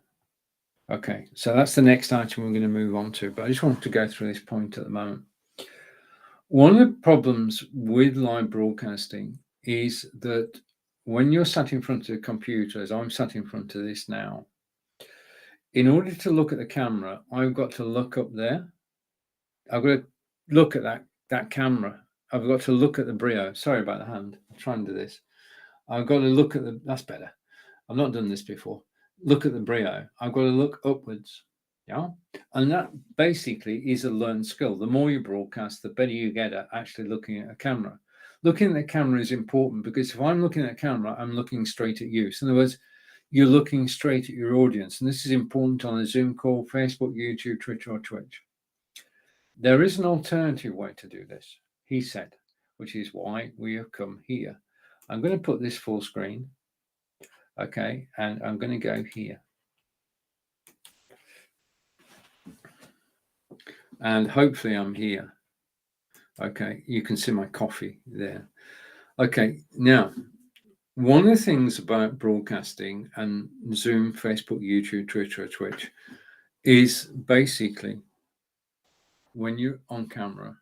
Okay. So that's the next item we're going to move on to. But I just wanted to go through this point at the moment. One of the problems with live broadcasting is that when you're sat in front of the computer, as I'm sat in front of this now, in order to look at the camera, I've got to look up there. I've got to look at that camera. I've got to look at the Brio. Sorry about the hand. I'll try and do this. I've got to look at that's better. I've not done this before. Look at the Brio. I've got to look upwards. Yeah. And that basically is a learned skill. The more you broadcast, the better you get at actually looking at a camera. Looking at the camera is important because if I'm looking at a camera, I'm looking straight at you. So in other words, you're looking straight at your audience. And this is important on a Zoom call, Facebook, YouTube, Twitter, or Twitch. There is an alternative way to do this, he said, which is why we have come here. I'm going to put this full screen. Okay. And I'm going to go here. And hopefully I'm here. Okay, you can see my coffee there. Okay, now, one of the things about broadcasting and Zoom, Facebook, YouTube, Twitter, or Twitch is basically when you're on camera,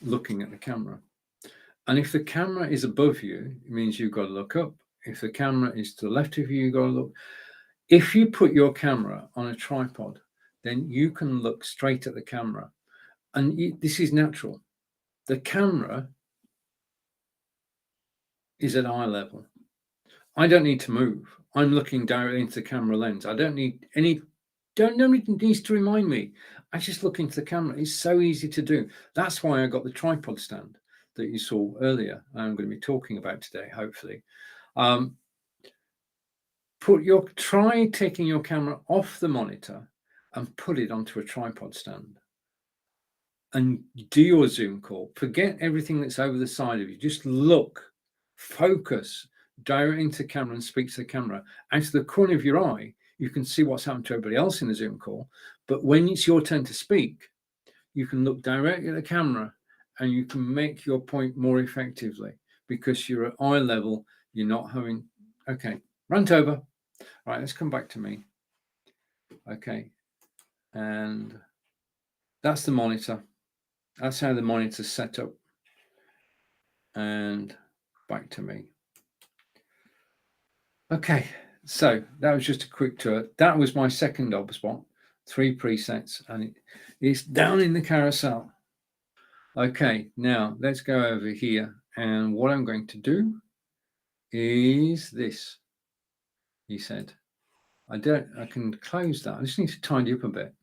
looking at the camera. And if the camera is above you, it means you've got to look up. If the camera is to the left of you, you've got to look. If you put your camera on a tripod, then you can look straight at the camera. And this is natural. The camera is at eye level. I don't need to move. I'm looking directly into the camera lens. I don't need nobody needs to remind me. I just look into the camera. It's so easy to do. That's why I got the tripod stand that you saw earlier. I'm going to be talking about today, hopefully. Try taking your camera off the monitor and put it onto a tripod stand and do your Zoom call. Forget everything that's over the side of you. Just look, focus directly into the camera and speak to the camera. Out of the corner of your eye, you can see what's happened to everybody else in the Zoom call. But when it's your turn to speak, you can look directly at the camera and you can make your point more effectively because you're at eye level. You're not having, okay, rant over. Right, let's come back to me. Okay, and that's the monitor. That's how the monitor's set up. And back to me. Okay, so that was just a quick tour. That was my second ob spot, 3 presets, and it's down in the carousel. Okay, now let's go over here, and what I'm going to do is this. He said, I can close that. I just need to tidy up a bit.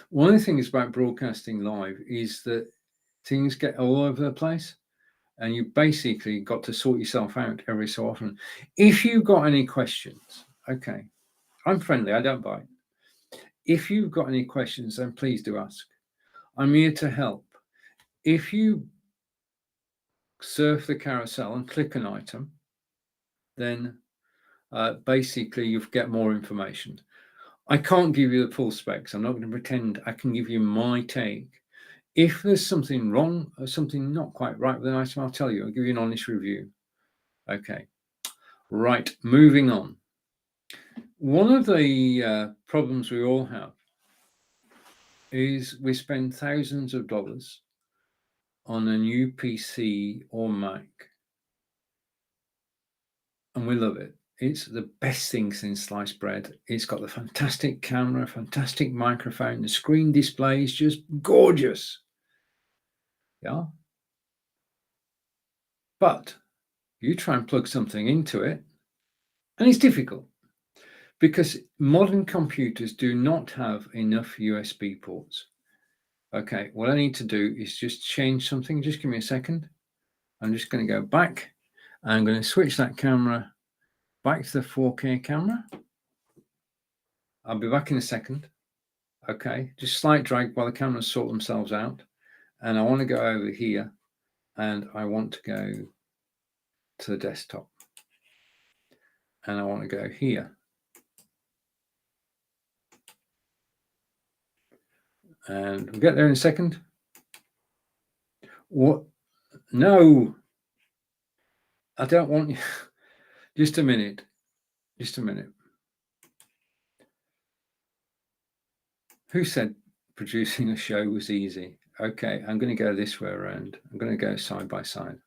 One of the things about broadcasting live is that things get all over the place, and you basically got to sort yourself out every so often. If you've got any questions, okay, I'm friendly, I don't bite. If you've got any questions, then please do ask. I'm here to help. If you surf the carousel and click an item, then basically you get more information. I can't give you the full specs. I'm not going to pretend I can give you my take. If there's something wrong or something not quite right with an item, I'll tell you. I'll give you an honest review. Okay, right, moving on. One of the problems we all have is we spend thousands of dollars on a new PC or Mac, and we love it. It's the best thing since sliced bread. It's got the fantastic camera, fantastic microphone. The screen display is just gorgeous. Yeah. But you try and plug something into it, and it's difficult because modern computers do not have enough USB ports. Okay, what I need to do is just change something. Just give me a second. I'm just going to go back. I'm going to switch that camera back to the 4K camera. I'll be back in a second. Okay, just slight drag while the cameras sort themselves out. And I want to go over here and I want to go to the desktop. And I want to go here. And we'll get there in a second. What? No, I don't want you. Just a minute. Just a minute. Who said producing a show was easy? Okay, I'm going to go this way around. I'm going to go side by side.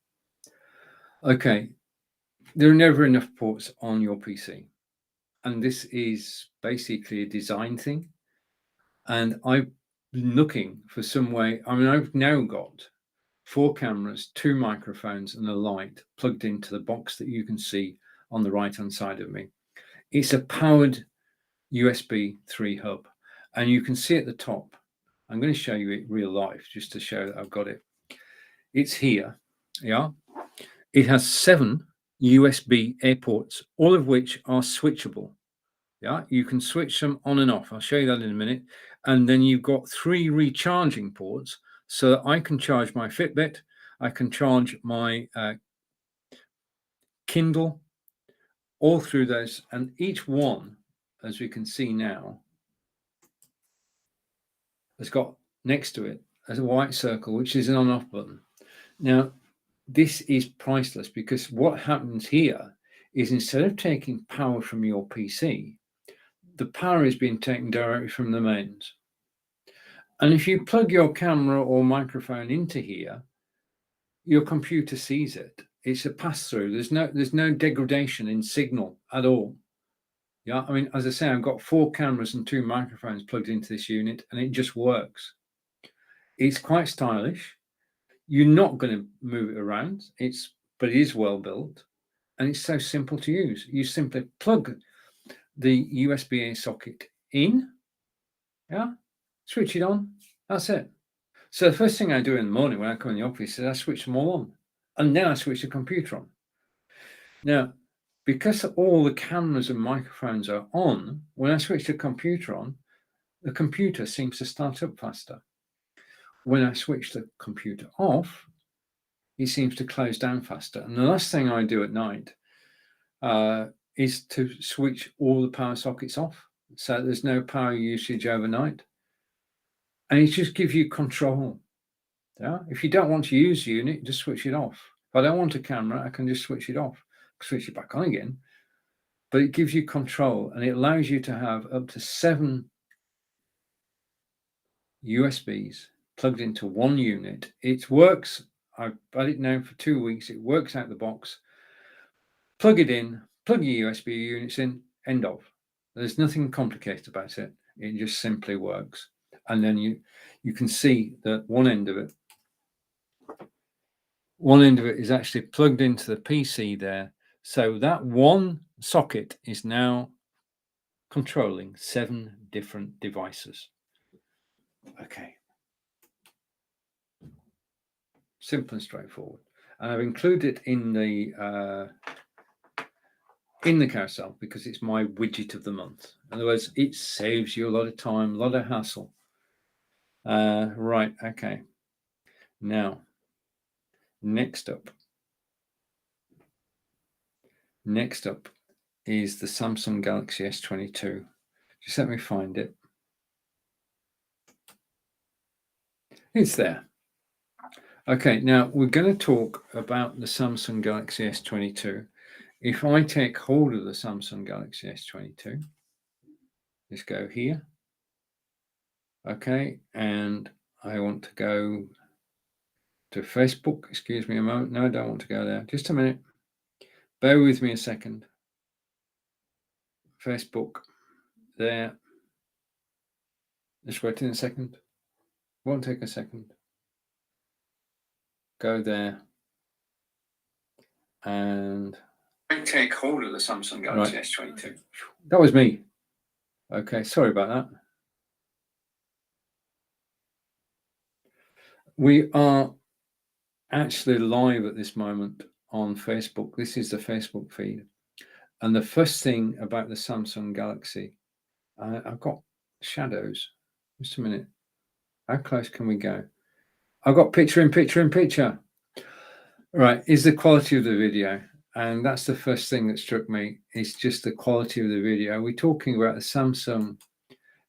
Okay, there are never enough ports on your PC. And this is basically a design thing. And I've been looking for some way. I mean, I've now got 4 cameras, 2 microphones, and a light plugged into the box that you can see on the right-hand side of me. It's a powered USB 3 hub. And you can see at the top, I'm going to show you it real life just to show that I've got it. It's here. Yeah. It has 7 USB air ports, all of which are switchable. Yeah, you can switch them on and off. I'll show you that in a minute. And then you've got 3 recharging ports so that I can charge my Fitbit, I can charge my Kindle, all through those. And each one, as we can see now, has got next to it as a white circle, which is an on-off button. Now, this is priceless because what happens here is instead of taking power from your PC, the power is being taken directly from the mains. And if you plug your camera or microphone into here, your computer sees it. It's a pass-through. There's no degradation in signal at all. Yeah, I mean, as I say, I've got 4 cameras and 2 microphones plugged into this unit, and it just works. It's quite stylish. You're not going to move it around. But it is well built, and it's so simple to use. You simply plug the USB-A socket in, yeah, switch it on. That's it. So the first thing I do in the morning when I come in the office is I switch them all on, and then I switch the computer on. Now, because all the cameras and microphones are on, when I switch the computer on, the computer seems to start up faster. When I switch the computer off, it seems to close down faster. And the last thing I do at night is to switch all the power sockets off, so there's no power usage overnight. And it just gives you control. Yeah? If you don't want to use the unit, just switch it off. If I don't want a camera, I can just switch it off, switch it back on again. But it gives you control, and it allows you to have up to 7 USBs plugged into one unit. It works. I've had it now for 2 weeks. It works out the box. Plug it in, plug your USB units in, end of. There's nothing complicated about it. It just simply works. And then you can see that one end of it is actually plugged into the PC there. So that one socket is now controlling 7 different devices. Okay. Simple and straightforward. And I've included it in the carousel because it's my widget of the month. In other words, it saves you a lot of time, a lot of hassle. Right, okay. Now, next up is the Samsung Galaxy S22. Just let me find it. It's there. Okay, now we're going to talk about the Samsung Galaxy S22. If I take hold of the Samsung Galaxy S22, let's go here. Okay, and I want to go to Facebook. Excuse me a moment. No, I don't want to go there. Just a minute. Bear with me a second. Facebook, there. Just wait in a second. Won't take a second. Go there. And take hold of the Samsung Galaxy S22. That was me. Okay, sorry about that. We are actually live at this moment on Facebook. This is the Facebook feed. And the first thing about the Samsung Galaxy, I've got shadows. Just a minute. How close can we go? I've got picture in picture in picture. Right, is the quality of the video. And that's the first thing that struck me. It's just the quality of the video. We're talking about the Samsung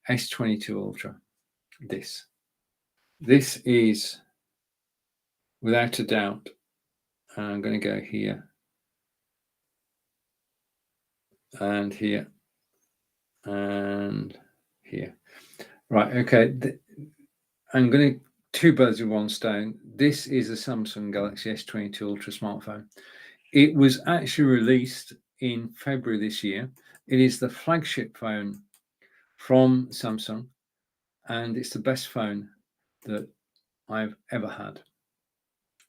S22 Ultra. This is, without a doubt, I'm going to go here and here and here. Right, okay. I'm going to 2 birds with 1 stone. This is a Samsung Galaxy S22 Ultra smartphone. It was actually released in February this year. It is the flagship phone from Samsung, and it's the best phone that I've ever had.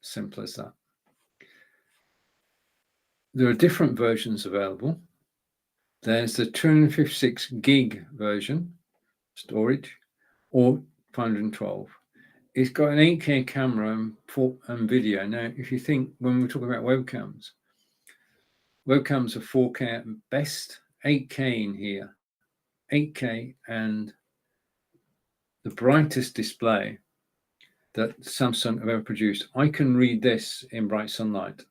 Simple as that. There are different versions available. There's the 256 gig version storage, or 512. It's got an 8K camera and video. Now, if you think, when we're talking about webcams are 4K at best, 8K in here, 8K, and the brightest display that Samsung have ever produced. I can read this in bright sunlight.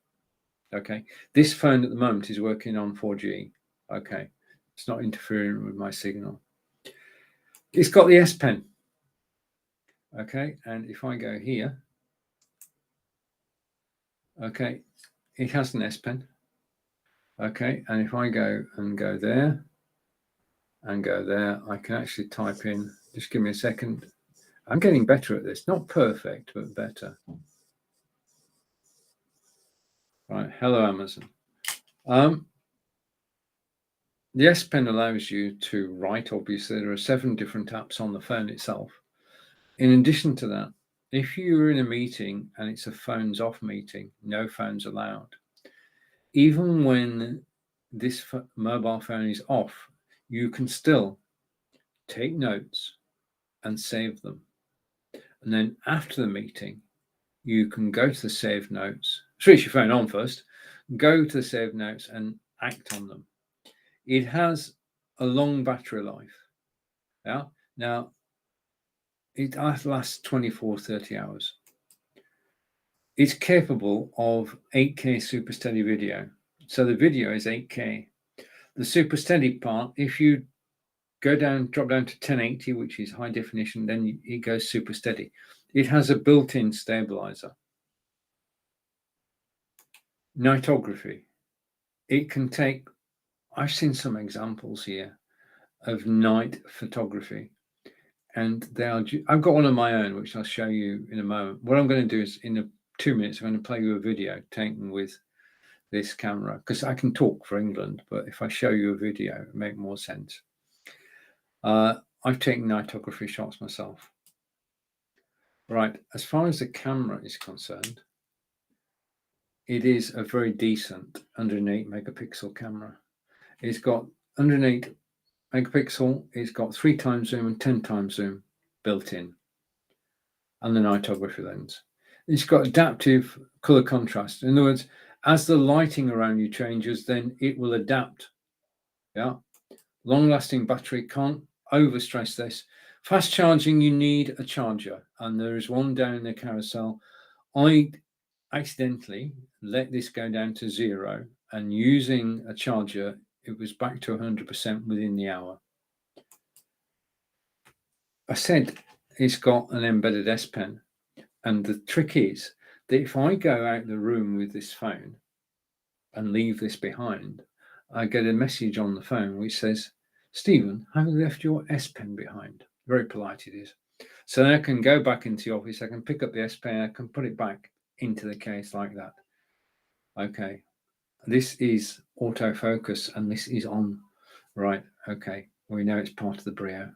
Okay, this phone at the moment is working on 4G. Okay, it's not interfering with my signal. It's got the S Pen. Okay, and if I go here, okay, it has an S Pen. Okay, and if I go there and go there, I can actually type in, just give me a second. I'm getting better at this, not perfect, but better. Right, hello Amazon. The S Pen allows you to write, obviously. There are 7 different apps on the phone itself. In addition to that, if you're in a meeting and it's a phones off meeting, no phones allowed, even when this mobile phone is off, you can still take notes and save them. And then after the meeting, you can go to the saved notes, switch your phone on first, go to the saved notes and act on them. It has a long battery life. Yeah. Now, it lasts 24, 30 hours. It's capable of 8K super steady video. So the video is 8K. The super steady part, if you drop down to 1080, which is high definition, then it goes super steady. It has a built-in stabilizer. Nightography. It can take, I've seen some examples here of night photography, and they are, I've got one of my own, which I'll show you in a moment. What I'm going to do is in 2 minutes, I'm going to play you a video taken with this camera, because I can talk for England, but if I show you a video, it make more sense. I've taken nightography shots myself. Right, as far as the camera is concerned, it is a very decent 108 megapixel camera. It's got 108 megapixel, it's got 3 times zoom and 10 times zoom built in, and the nightography lens. It's got adaptive color contrast. In other words, as the lighting around you changes, then it will adapt. Yeah. Long-lasting battery, can't overstress this. Fast charging, you need a charger, and there is one down in the carousel. I accidentally let this go down to 0, and using a charger, it was back to 100% within the hour. I said it's got an embedded S Pen, and the trick is that if I go out the room with this phone and leave this behind, I get a message on the phone which says, "Stephen, have you left your S Pen behind?" Very polite it is. So then I can go back into the office, I can pick up the S Pen, I can put it back into the case like that. Okay, this is autofocus and this is on. Right, okay, we know it's part of the Brio.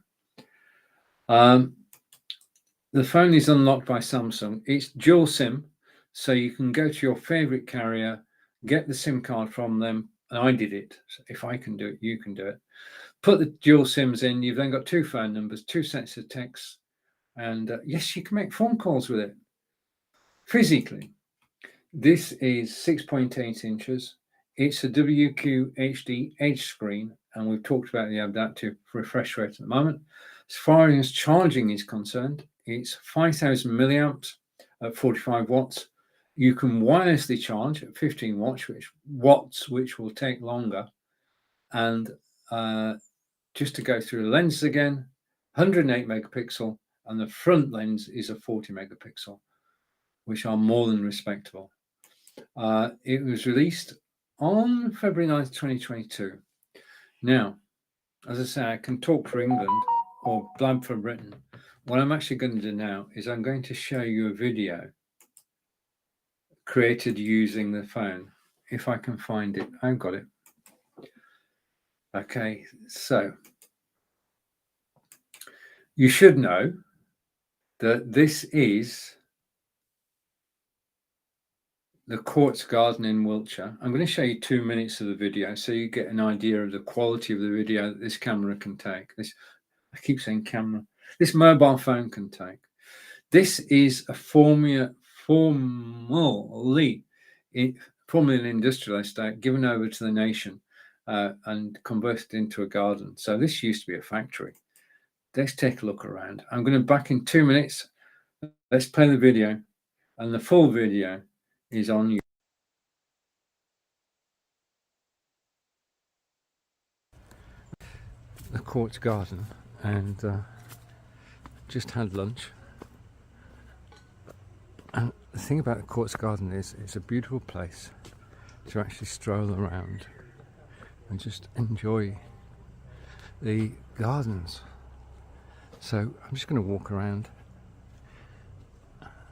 The phone is unlocked by Samsung. It's dual SIM, so you can go to your favorite carrier, get the SIM card from them, and I did it. So if I can do it, you can do it. Put the dual SIMs in. You've then got 2 phone numbers, 2 sets of texts, and yes, you can make phone calls with it. Physically, this is 6.8 inches. It's a WQHD Edge screen, and we've talked about the adaptive refresh rate at the moment. As far as charging is concerned, it's 5,000 milliamps at 45 watts. You can wirelessly charge at 15 watts, which will take longer. And just to go through the lenses again, 108 megapixel, and the front lens is a 40 megapixel, which are more than respectable. It was released on February 9th, 2022. Now, as I say, I can talk for England or blab for Britain. What I'm actually going to do now is I'm going to show you a video created using the phone. If I can find it, I've got it. Okay, so you should know that this is the Quartz Garden in Wiltshire. I'm going to show you 2 minutes of the video so you get an idea of the quality of the video that this camera can take. I keep saying camera. This mobile phone can take. This is a formerly an industrial estate given over to the nation and converted into a garden. So this used to be a factory. Let's take a look around. I'm going to back in 2 minutes. Let's play the video, and the full video is on you. The Quartz Garden, and just had lunch. And the thing about the Quartz Garden is it's a beautiful place to actually stroll around and just enjoy the gardens. So I'm just going to walk around,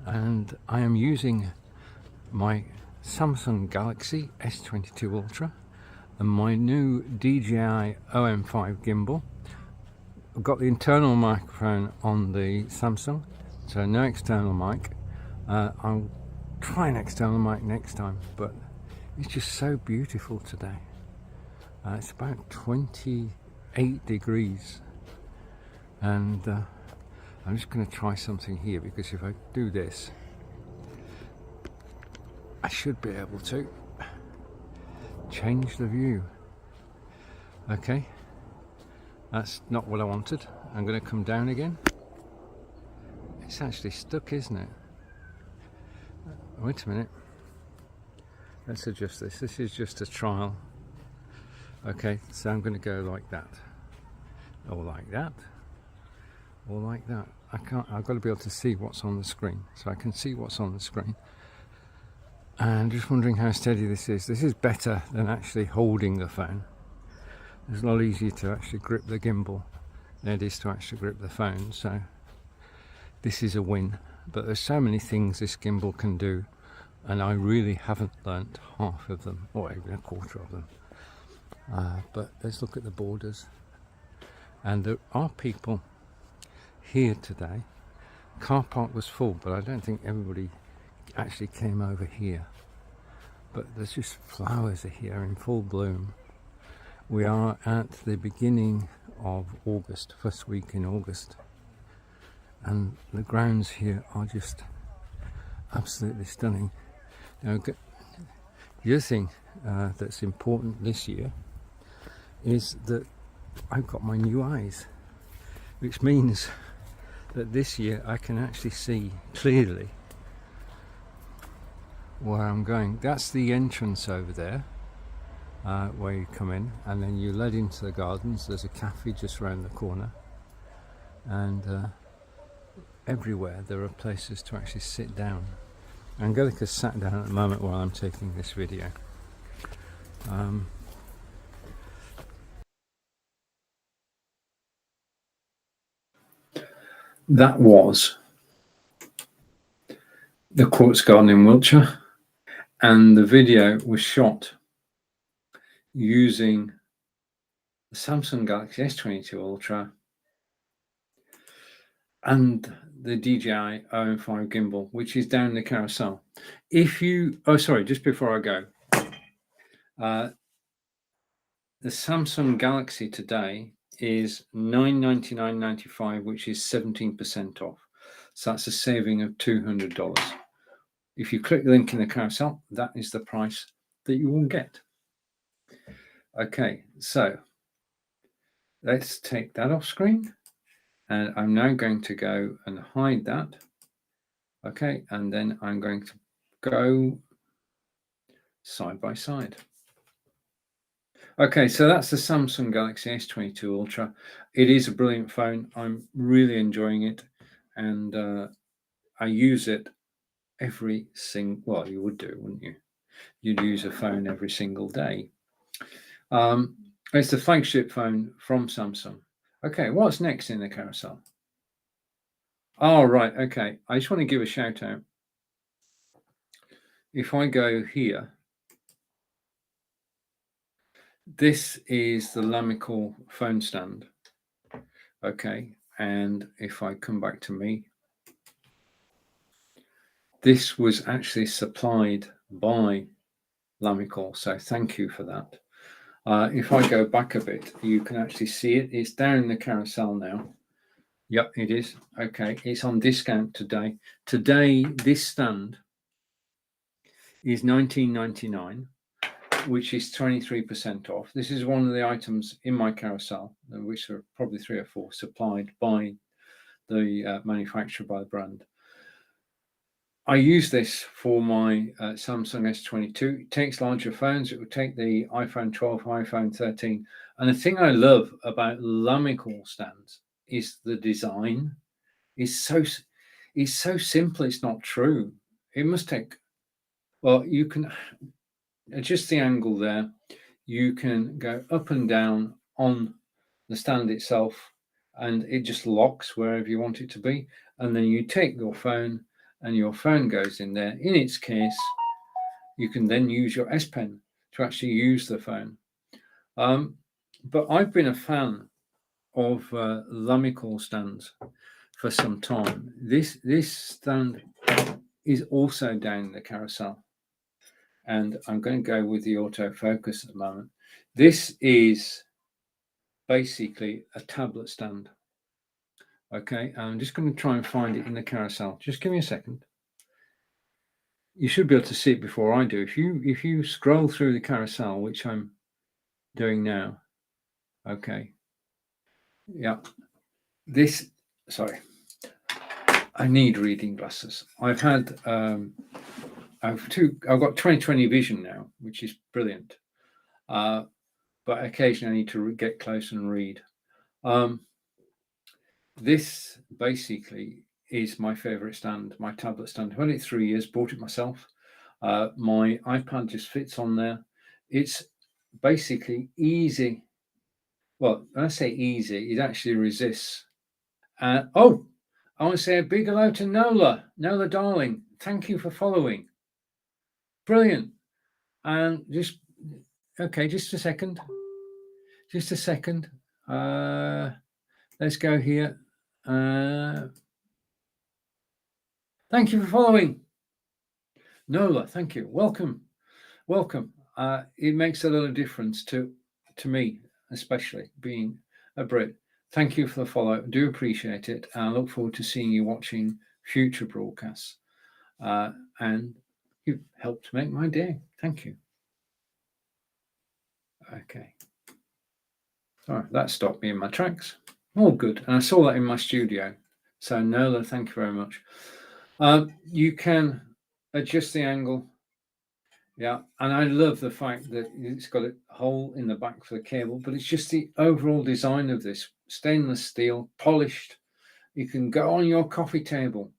and I am using my Samsung Galaxy S22 Ultra and my new Dji Om5 Gimbal. I've got the internal microphone on the Samsung, so no external mic. I'll try an external mic next time, but it's just so beautiful today. It's about 28 degrees, and I'm just going to try something here, because if I do this, I should be able to change the view. Okay, that's not what I wanted. I'm going to come down again. It's actually stuck, isn't it? Wait a minute. Let's adjust this. This is just a trial. Okay, so I'm going to go like that. or like that, or like that. I've got to be able to see what's on the screen, so I can see what's on the screen. And I'm just wondering how steady this is. This is better than actually holding the phone. It's a lot easier to actually grip the gimbal than it is to actually grip the phone, so this is a win. But there's so many things this gimbal can do, and I really haven't learnt half of them, or even a quarter of them. But let's look at the borders. And there are people here today. Car park was full, but I don't think everybody actually came over here. But there's just flowers here in full bloom. We are at the beginning of August, first week in August, and the grounds here are just absolutely stunning. Now, the other thing that's important this year is that I've got my new eyes, which means that this year I can actually see clearly where I'm going. That's the entrance over there, where you come in, and then you led into the gardens. There's a cafe just around the corner, and everywhere there are places to actually sit down. Angelica's sat down at the moment while I'm taking this video. That was the Quartz Garden in Wiltshire, and the video was shot using the Samsung Galaxy S22 Ultra and the Dji Om5 Gimbal, which is down the carousel. If you, oh sorry, just before I go, the Samsung Galaxy today is $999.95, which is 17% off. So that's a saving of $200. If you click the link in the carousel, that is the price that you will get. Okay, so let's take that off screen. And I'm now going to go and hide that. Okay, and then I'm going to go side by side. Okay, so that's the Samsung Galaxy S22 Ultra. It is a brilliant phone. I'm really enjoying it, and I use it every single, well, you would do, wouldn't you? You'd use a phone every single day. It's the flagship phone from Samsung. Okay, what's next in the carousel? Oh, right, okay. I just want to give a shout out. If I go here, this is the Lamical phone stand. Okay, and if I come back to me, this was actually supplied by Lamical, so thank you for that. If I go back a bit, you can actually see it. It's down in the carousel now. Yep, it is. Okay, it's on discount today. Today, this stand is $19.99, which is 23% off. This is one of the items in my carousel, which are probably 3 or 4 supplied by the manufacturer, by the brand. I use this for my Samsung S22. It takes larger phones. It will take the iPhone 12, iPhone 13. And the thing I love about Lamical stands is the design. It's so simple. It's not true. It must take, well, you can adjust the angle there. You can go up and down on the stand itself, and it just locks wherever you want it to be. And then you take your phone, and your phone goes in there. In its case, you can then use your S Pen to actually use the phone. But I've been a fan of Lamical stands for some time. This stand is also down the carousel, and I'm going to go with the autofocus at the moment. This is basically a tablet stand. Okay, I'm just going to try and find it in the carousel. Just give me a second. You should be able to see it before I do. If you scroll through the carousel, which I'm doing now. Okay. Yeah. This, sorry. I need reading glasses. I've had I've got 20/20 vision now, which is brilliant. But occasionally I need to get close and read. This basically is my favorite stand, my tablet stand. I've had it 3 years, bought it myself. My iPad just fits on there. It's basically easy. Well, when I say easy, it actually resists. Oh, I want to say a big hello to Nola. Nola, darling, thank you for following. Brilliant. And just a second. Just a second. Let's go here. Thank you for following. Nola, thank you. Welcome. It makes a lot of difference to me, especially being a Brit. Thank you for the follow. I do appreciate it. And I look forward to seeing you watching future broadcasts. And you've helped make my day. Thank you. Okay. Sorry, that stopped me in my tracks. All good. And I saw that in my studio. So Nola, thank you very much. You can adjust the angle. Yeah, and I love the fact that it's got a hole in the back for the cable, but it's just the overall design of this. Stainless steel, polished. You can go on your coffee table.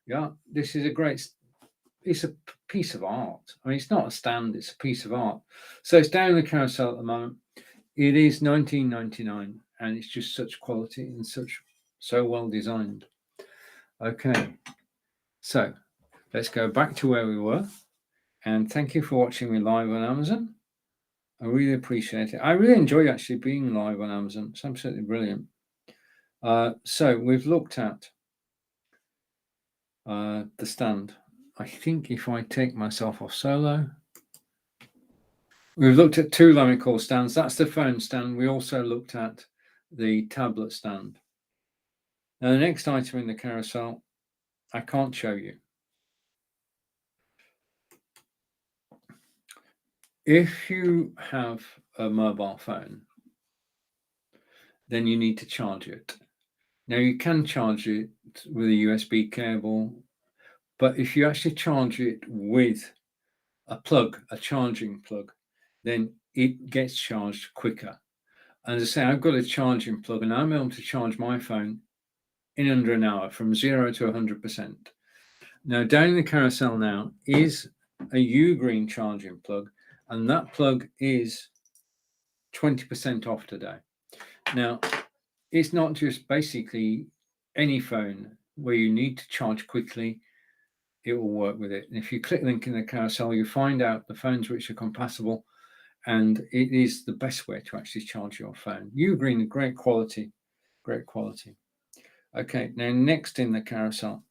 Yeah, this is it's a piece of art. I mean, it's not a stand, it's a piece of art. So it's down in the carousel at the moment. It is $19.99, and it's just such quality and so well designed. Okay, so let's go back to where we were. And thank you for watching me live on Amazon. I really appreciate it. I really enjoy actually being live on Amazon. It's absolutely brilliant. So we've looked at the stand. I think if I take myself off solo, we've looked at two Lamical stands. That's the phone stand. We also looked at the tablet stand. Now the next item in the carousel, I can't show you. If you have a mobile phone, then you need to charge it. Now you can charge it with a USB cable, but if you actually charge it with a plug, a charging plug, then it gets charged quicker. And as I say, I've got a charging plug and I'm able to charge my phone in under an hour from 0 to 100%. Now down in the carousel now is a Ugreen charging plug, and that plug is 20% off today. Now, it's not just basically any phone where you need to charge quickly, it will work with it. And if you click the link in the carousel, you find out the phones which are compatible, and it is the best way to actually charge your phone. Ugreen, great quality, great quality. Okay, now next in the carousel,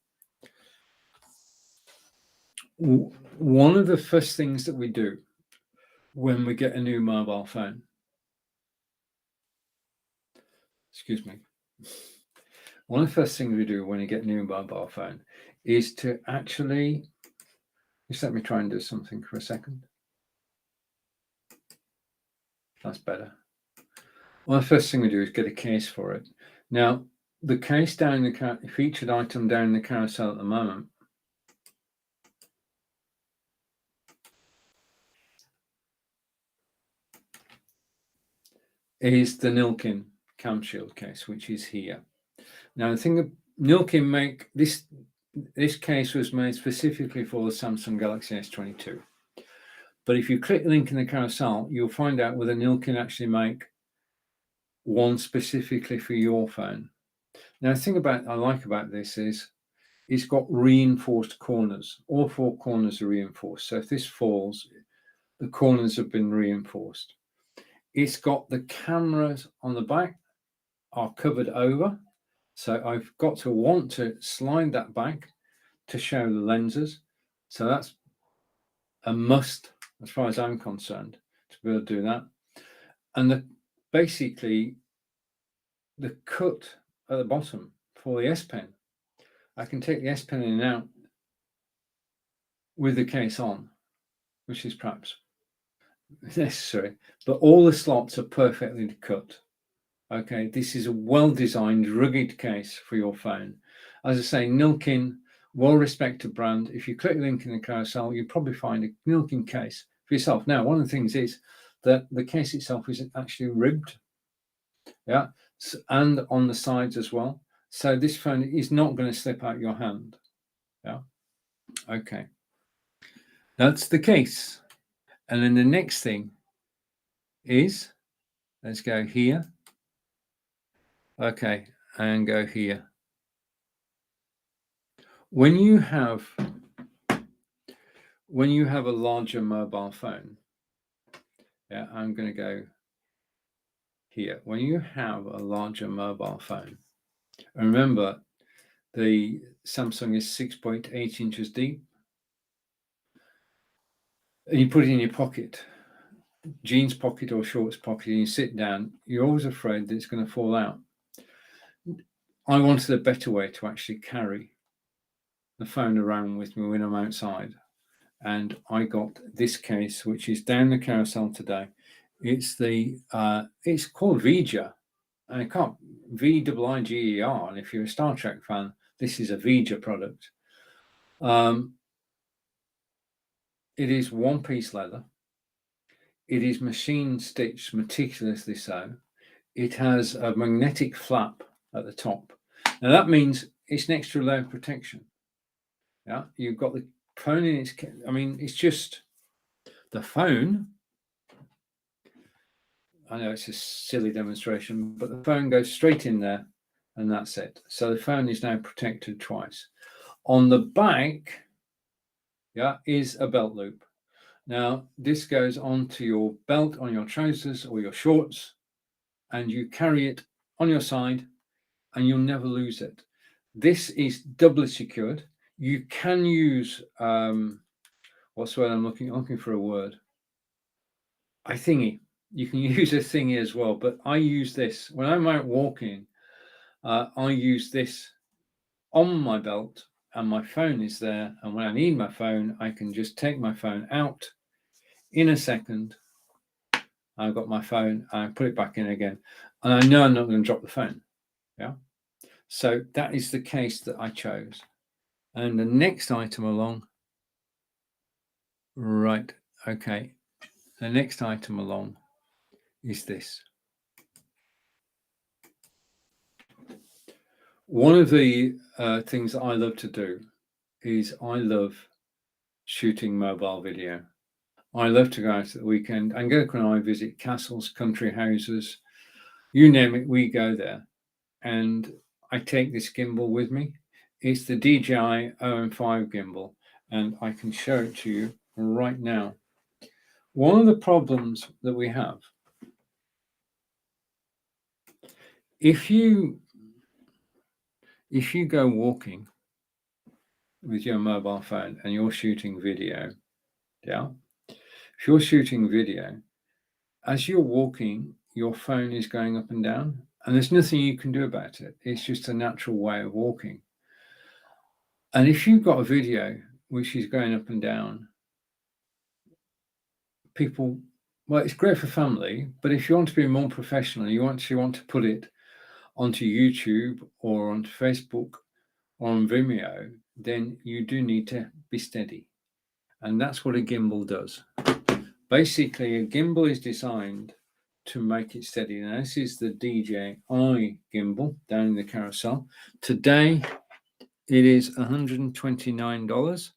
one of the first things that we do when we get a new mobile phone, excuse me, one of the first things we do when you get a new mobile phone is to actually, just let me try and do something for a second. That's better. Well, the first thing we do is get a case for it. Now, the case down in the featured item down in the carousel at the moment is the Nilkin Camshield case, which is here. Now, the thing that Nilkin make this case was made specifically for the Samsung Galaxy S22. But if you click the link in the carousel, you'll find out whether Nilkin actually make one specifically for your phone. Now, the thing I like about this is it's got reinforced corners. All four corners are reinforced. So if this falls, the corners have been reinforced. It's got the cameras on the back are covered over. So I've got to want to slide that back to show the lenses. So that's a must as far as I'm concerned to be able to do that. And basically the cut at the bottom for the S Pen, I can take the S Pen in and out with the case on, which is perhaps necessary, but all the slots are perfectly cut. Okay, this is a well-designed, rugged case for your phone. As I say, Nilkin, well-respected brand. If you click the link in the carousel, you'll probably find a Nilkin case for yourself. Now, one of the things is that the case itself is actually ribbed, yeah, and on the sides as well. So this phone is not going to slip out your hand. Yeah. Okay. That's the case. And then the next thing is, let's go here. Okay. And go here. When you have a larger mobile phone, yeah, I'm going to go here. When you have a larger mobile phone, and remember, the Samsung is 6.8 inches deep, and you put it in your pocket, jeans pocket or shorts pocket, and you sit down, you're always afraid that it's going to fall out. I wanted a better way to actually carry the phone around with me when I'm outside. And I got this case, which is down the carousel today. It's it's called Vija, and I can't Viiger. And if you're a Star Trek fan, this is a Vija product. It is one-piece leather. It is machine stitched meticulously so. It has a magnetic flap at the top. Now that means it's an extra layer of protection. Yeah, you've got the phone in its. I mean, it's just the phone. I know it's a silly demonstration, but the phone goes straight in there, and that's it. So the phone is now protected twice. On the back, yeah, is a belt loop. Now this goes onto your belt on your trousers or your shorts, and you carry it on your side, and you'll never lose it. This is doubly secured. You can use what's the word I'm looking for a word? A thingy. You can use a thingy as well, but I use this when I'm out walking. I use this on my belt, and my phone is there. And when I need my phone, I can just take my phone out in a second. I've got my phone. I put it back in again, and I know I'm not going to drop the phone. Yeah. So that is the case that I chose. And the next item along, right? Okay. The next item along is this. One of the things that I love to do is I love shooting mobile video. I love to go out at the weekend. Angelica and I visit castles, country houses, you name it, we go there. And I take this gimbal with me. It's the Dji Om5 Gimbal, and I can show it to you right now. One of the problems that we have, if you go walking with your mobile phone and you're shooting video, yeah, if you're shooting video, as you're walking, your phone is going up and down, and there's nothing you can do about it. It's just a natural way of walking. And if you've got a video which is going up and down, people, well, it's great for family, but if you want to be more professional, you want to put it onto YouTube or onto Facebook or on Vimeo, then you do need to be steady. And that's what a gimbal does. Basically, a gimbal is designed to make it steady. Now, this is the DJI gimbal down in the carousel. Today, it is $129,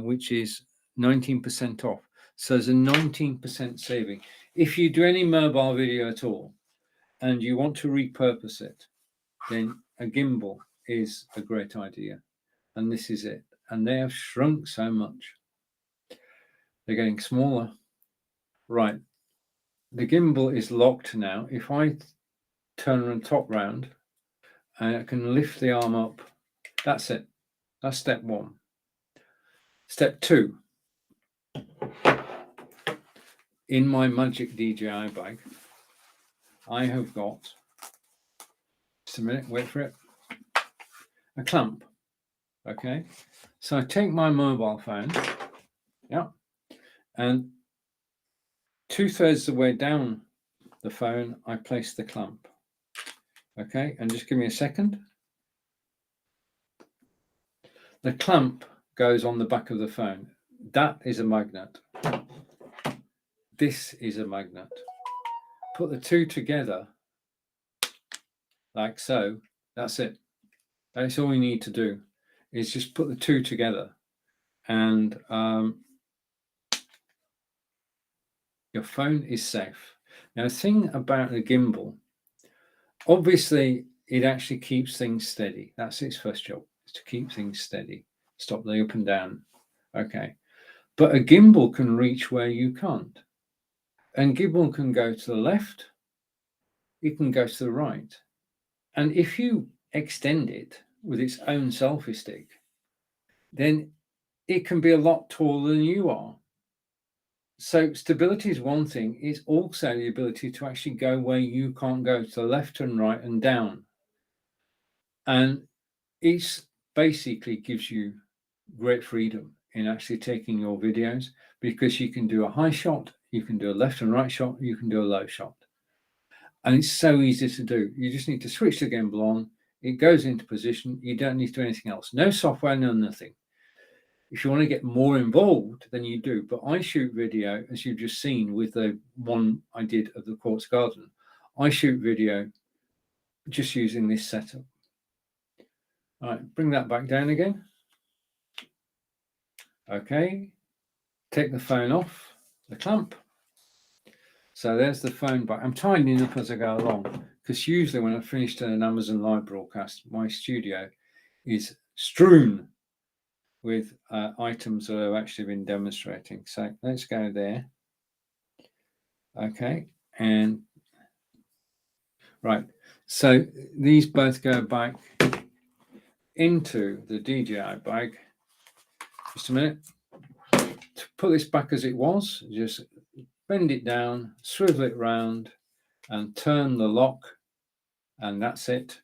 which is 19% off. So there's a 19% saving. If you do any mobile video at all and you want to repurpose it, then a gimbal is a great idea. And this is it. And they have shrunk so much. They're getting smaller. Right. The gimbal is locked now. If I turn the top round and I can lift the arm up, that's it. That's step one. Step two. In my Magic DJI bag, I have got, just a minute, wait for it, a clamp. Okay. So I take my mobile phone, yeah, and 2/3 the way down the phone, I place the clamp. Okay, and just give me a second. The clamp goes on the back of the phone. That is a magnet. This is a magnet. Put the two together, like so. That's it. That's all you need to do, is just put the two together, and your phone is safe. Now, the thing about the gimbal, obviously, it actually keeps things steady. That's its first job, is to keep things steady, stop the up and down. Okay. But a gimbal can reach where you can't. And gimbal can go to the left, it can go to the right. And if you extend it with its own selfie stick, then it can be a lot taller than you are. So stability is one thing. It's also the ability to actually go where you can't go, to the left and right and down. And it basically gives you great freedom in actually taking your videos, because you can do a high shot, you can do a left and right shot, you can do a low shot. And it's so easy to do. You just need to switch the gimbal on, it goes into position, you don't need to do anything else. No software, no nothing. If you want to get more involved, then you do. But I shoot video, as you've just seen with the one I did of the quartz garden. I shoot video just using this setup. All right, bring that back down again. Okay, take the phone off the clamp. So there's the phone back. I'm tidying up as I go along, because usually when I've finished an Amazon Live broadcast, my studio is strewn with items that I've actually been demonstrating. So let's go there. Okay, and right. So these both go back into the DJI bag. Just a minute. To put this back as it was, just bend it down, swivel it round, and turn the lock, and that's it.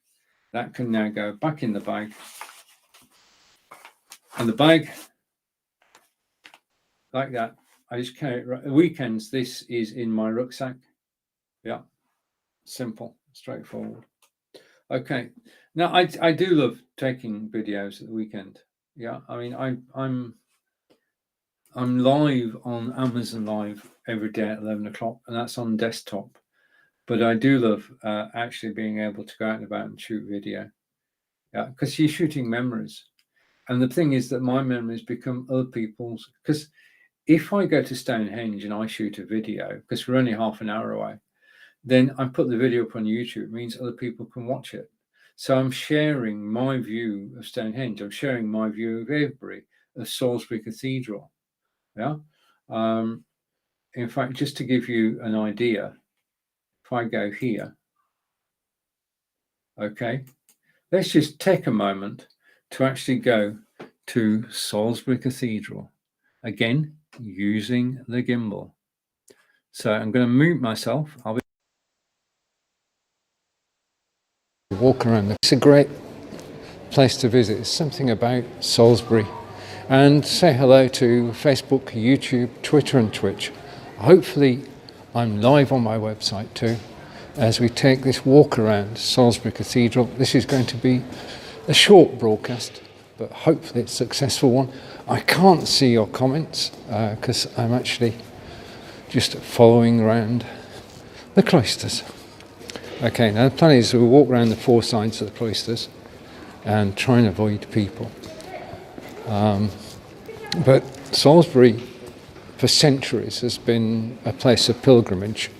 That can now go back in the bag. And the bag, like that, I just carry it. Weekends, this is in my rucksack. Yeah, simple, straightforward. Okay, now I do love taking videos at the weekend. Yeah, I mean I'm live on Amazon Live every day at 11 o'clock, and that's on desktop. But I do love actually being able to go out and about and shoot video. Yeah, because you're shooting memories. And the thing is that my memories become other people's. Because if I go to Stonehenge and I shoot a video, because we're only half an hour away, then I put the video up on YouTube. It means other people can watch it. So I'm sharing my view of Stonehenge. I'm sharing my view of Avebury, of Salisbury Cathedral. Yeah. In fact, just to give you an idea, if I go here, okay, let's just take a moment to actually go to Salisbury Cathedral, again, using the gimbal. So I'm going to mute myself. I'll be walk around. It's a great place to visit. It's something about Salisbury. And say hello to Facebook, YouTube, Twitter and Twitch. Hopefully I'm live on my website too, as we take this walk around Salisbury Cathedral. This is going to be a short broadcast, but hopefully it's a successful one. I can't see your comments because I'm actually just following around the cloisters. Okay, now the plan is we'll walk around the four sides of the cloisters and try and avoid people. But Salisbury for centuries has been a place of pilgrimage,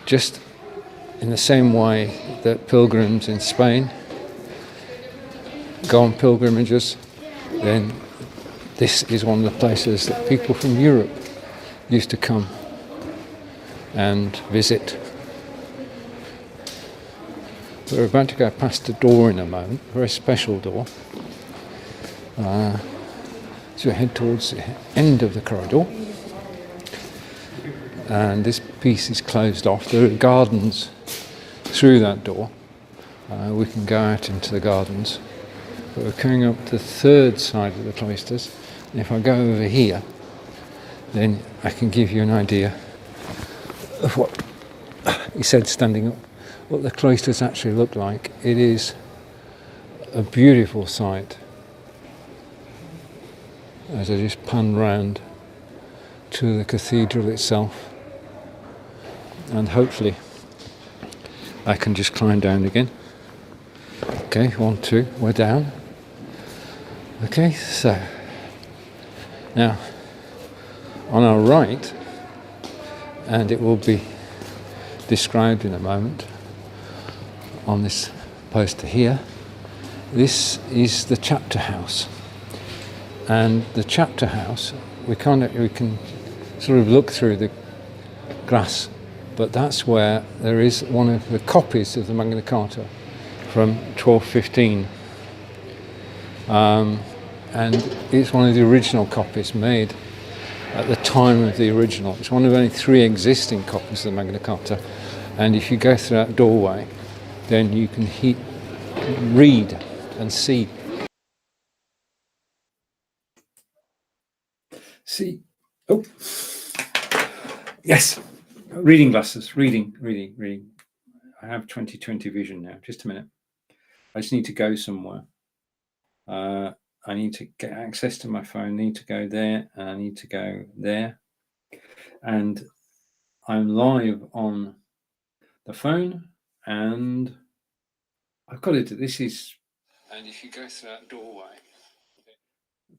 just in the same way that pilgrims in Spain go on pilgrimages. Then this is one of the places that people from Europe used to come and visit. We're about to go past a door in a moment, a very special door. So we head towards the end of the corridor, and this piece is closed off. There are gardens through that door. We can go out into the gardens, but we're coming up to the third side of the cloisters. And if I go over here, then I can give you an idea of what he said standing up, what the cloisters actually look like. It is a beautiful sight. As I just pan round to the cathedral itself, and hopefully I can just climb down again. Okay, 1, 2, we're down. Okay, so now on our right, and it will be described in a moment on this poster here, this is the chapter house. And the chapter house, we can sort of look through the glass, but that's where there is one of the copies of the Magna Carta from 1215. And it's one of the original copies made at the time of the original. It's one of only 3 existing copies of the Magna Carta. And if you go through that doorway, then you can read and see. Oh, yes, reading glasses, reading. I have 20/20 vision now. Just a minute. I just need to go somewhere. I need to get access to my phone, I need to go there, and I need to go there. And I'm live on the phone, and I've got it. This is, and if you go through that doorway,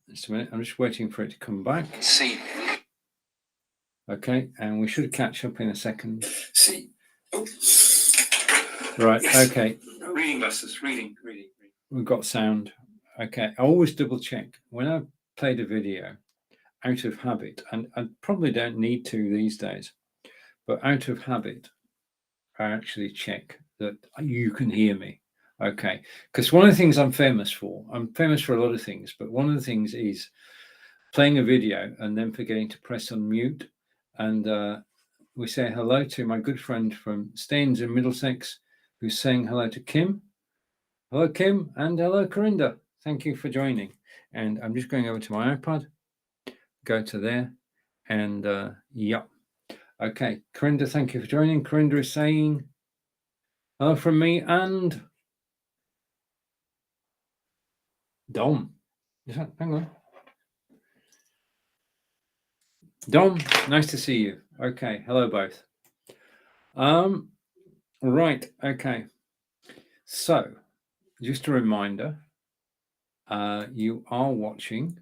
just a minute, I'm just waiting for it to come back. See. Okay, and we should catch up in a second. See. Oh. Right, yes. Okay. Reading glasses, reading. We've got sound. Okay, I always double check when I've played a video out of habit, and I probably don't need to these days, but out of habit, I actually check that you can hear me. Okay, because one of the things I'm famous for a lot of things, but one of the things is playing a video and then forgetting to press unmute. And we say hello to my good friend from Staines in Middlesex, who's saying hello to Kim. Hello, Kim, and hello, Corinda. Thank you for joining. And I'm just going over to my iPad, go to there, and yeah. Okay, Corinda, thank you for joining. Corinda is saying hello from me and Dom. Hang on. Dom, nice to see you. Okay, hello both. Right, okay. So, just a reminder, you are watching.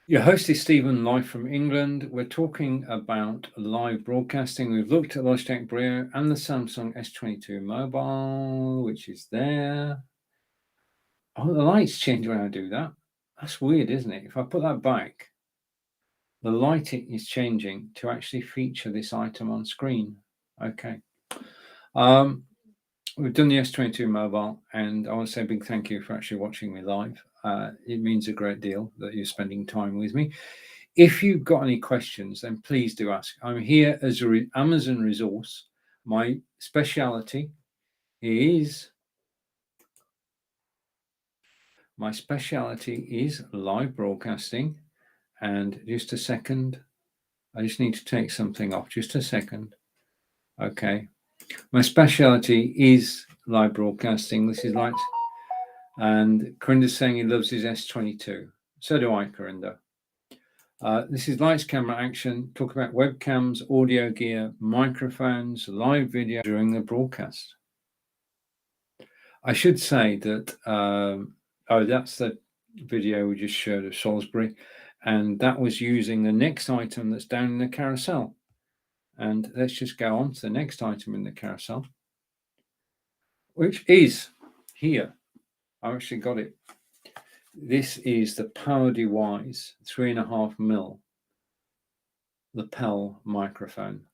Your host is Stephen, live from England. We're talking about live broadcasting. We've looked at Logitech Brio and the Samsung S22 mobile, which is there. Oh, the lights change when I do that. That's weird, isn't it? If I put that back, the lighting is changing to actually feature this item on screen. Okay. We've done the S22 mobile, and I want to say a big thank you for actually watching me live. It means a great deal that you're spending time with me. If you've got any questions, then please do ask. I'm here as an Amazon resource. My speciality is live broadcasting. And just a second, I just need to take something off. Just a second. Okay. My speciality is live broadcasting. This is light. And Corinda's saying he loves his S22. So do I, Corinda. This is lights, camera, action. Talk about webcams, audio gear, microphones, live video during the broadcast. I should say that, that's the video we just showed of Salisbury. And that was using the next item that's down in the carousel. And let's just go on to the next item in the carousel, which is here. I actually got it. This is the PowerDewise 3.5mm lapel microphone.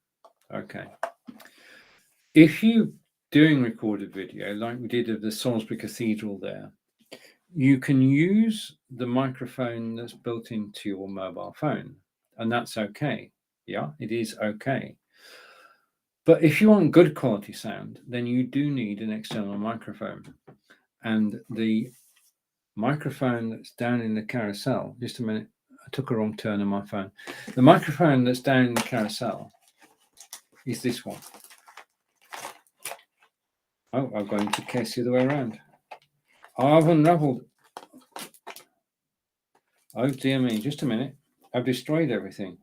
Okay. If you're doing recorded video, like we did of the Salisbury Cathedral there, you can use the microphone that's built into your mobile phone, and that's okay. Yeah, it is okay. But if you want good quality sound, then you do need an external microphone. And the microphone that's down in the carousel, just a minute, I took a wrong turn on my phone. The microphone that's down in the carousel is this one. Oh, I've got into the case the other way around. I've unraveled. Oh dear me, just a minute. I've destroyed everything.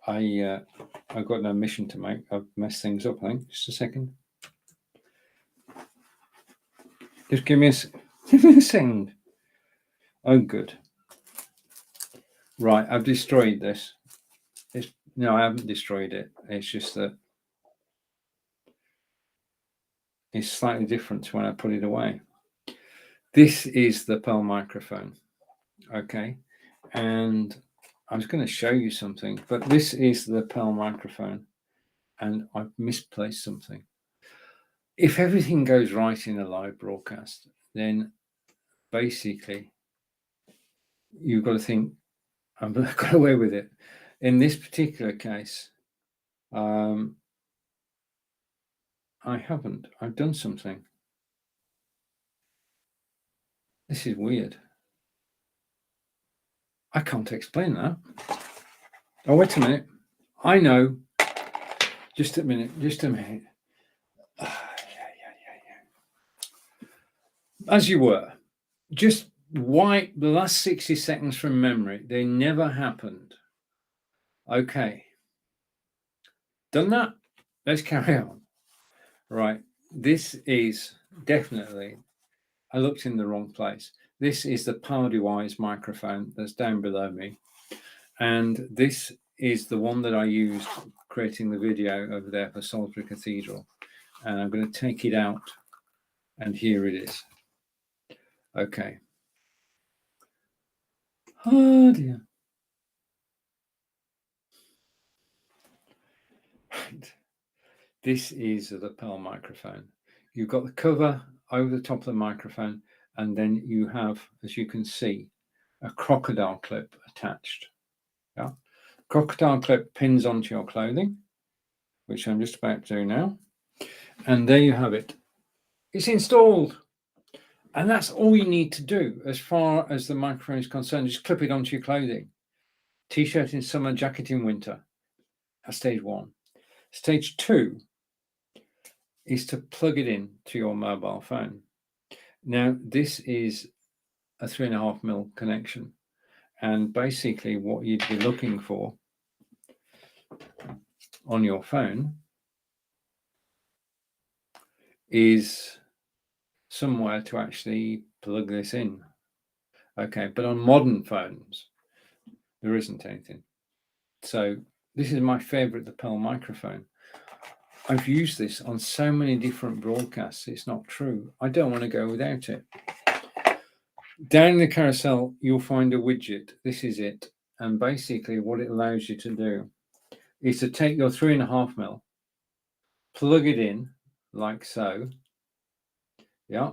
I've got no mission to make. I've messed things up, I think. Just a second. Just give me a second. Oh, good. Right, I've destroyed this. No, I haven't destroyed it. It's just that it's slightly different to when I put it away. This is the Pearl microphone, okay? And I was going to show you something, but this is the Pearl microphone, and I've misplaced something. If everything goes right in a live broadcast, then basically you've got to think, I've got away with it. In this particular case, I haven't. I've done something. This is weird. I can't explain that. Oh, wait a minute. I know. Just a minute. As you were, just wipe the last 60 seconds from memory. They never happened. Okay. Done that? Let's carry on. Right. This is definitely, I looked in the wrong place. This is the PowerDeWise microphone that's down below me. And this is the one that I used creating the video over there for Salisbury Cathedral. And I'm going to take it out. And here it is. Okay. Oh dear. Right. This is the Pearl microphone. You've got the cover over the top of the microphone, and then you have, as you can see, a crocodile clip attached. Yeah. Crocodile clip pins onto your clothing, which I'm just about to do now. And there you have it. It's installed. And that's all you need to do as far as the microphone is concerned. Just clip it onto your clothing. T-shirt in summer, jacket in winter. That's stage one. Stage two is to plug it in to your mobile phone. Now, this is a 3.5mm connection. And basically what you'd be looking for on your phone is somewhere to actually plug this in. Okay, but on modern phones, there isn't anything. So this is my favorite, the Pearl microphone. I've used this on so many different broadcasts. It's not true. I don't want to go without it. Down in the carousel, you'll find a widget. This is it. And basically what it allows you to do is to take your 3.5mm, plug it in like so. Yeah.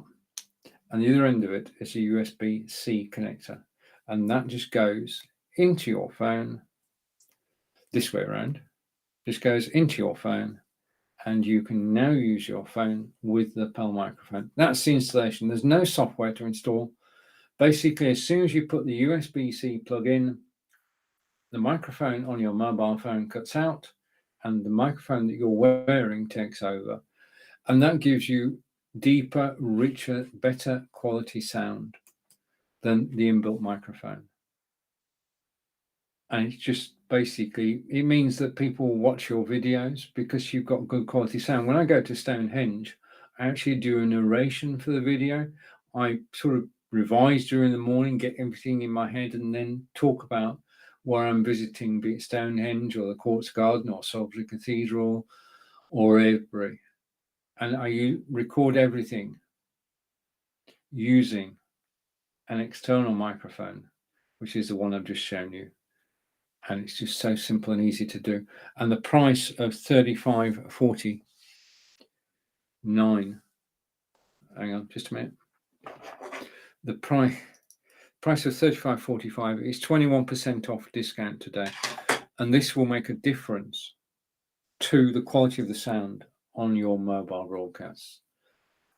And the other end of it is a USB-C connector. And that just goes into your phone this way around. Just goes into your phone, and you can now use your phone with the Pearl microphone. That's the installation. There's no software to install. Basically, as soon as you put the USB-C plug in, the microphone on your mobile phone cuts out, and the microphone that you're wearing takes over. And that gives you deeper, richer, better quality sound than the inbuilt microphone. And it's just basically, it means that people watch your videos because you've got good quality sound. When I go to Stonehenge, I actually do a narration for the video. I sort of revise during the morning, get everything in my head, and then talk about where I'm visiting, be it Stonehenge or the Quartz Garden or Salisbury Cathedral or Avebury. And I record everything using an external microphone, which is the one I've just shown you. And it's just so simple and easy to do. And the price of $35.49. Hang on, just a minute. The price of $35.45 is 21% off discount today. And this will make a difference to the quality of the sound on your mobile broadcasts.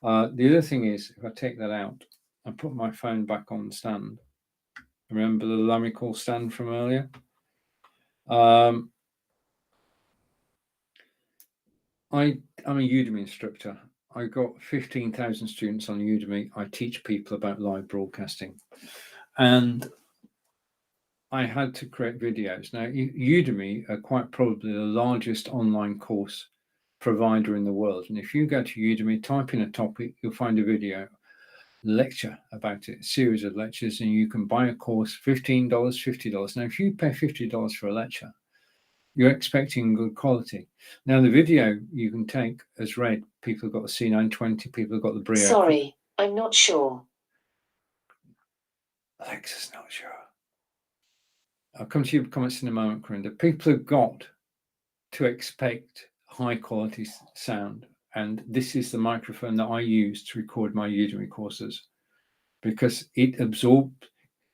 The other thing is, if I take that out and put my phone back on the stand, remember the Lamical stand from earlier? I'm a Udemy instructor. I got 15,000 students on Udemy. I teach people about live broadcasting. And I had to create videos. Now, Udemy are quite probably the largest online course provider in the world. And if you go to Udemy, type in a topic, you'll find a video lecture about it, a series of lectures, and you can buy a course, $15, $50. Now, if you pay $50 for a lecture, you're expecting good quality. Now, the video you can take as read, people have got the C920, people have got the Brio.
Sorry, I'm not sure.
Alexa's not sure. I'll come to your comments in a moment, Corinda. People have got to expect high quality sound. And this is the microphone that I use to record my Udemy courses, because it absorbs,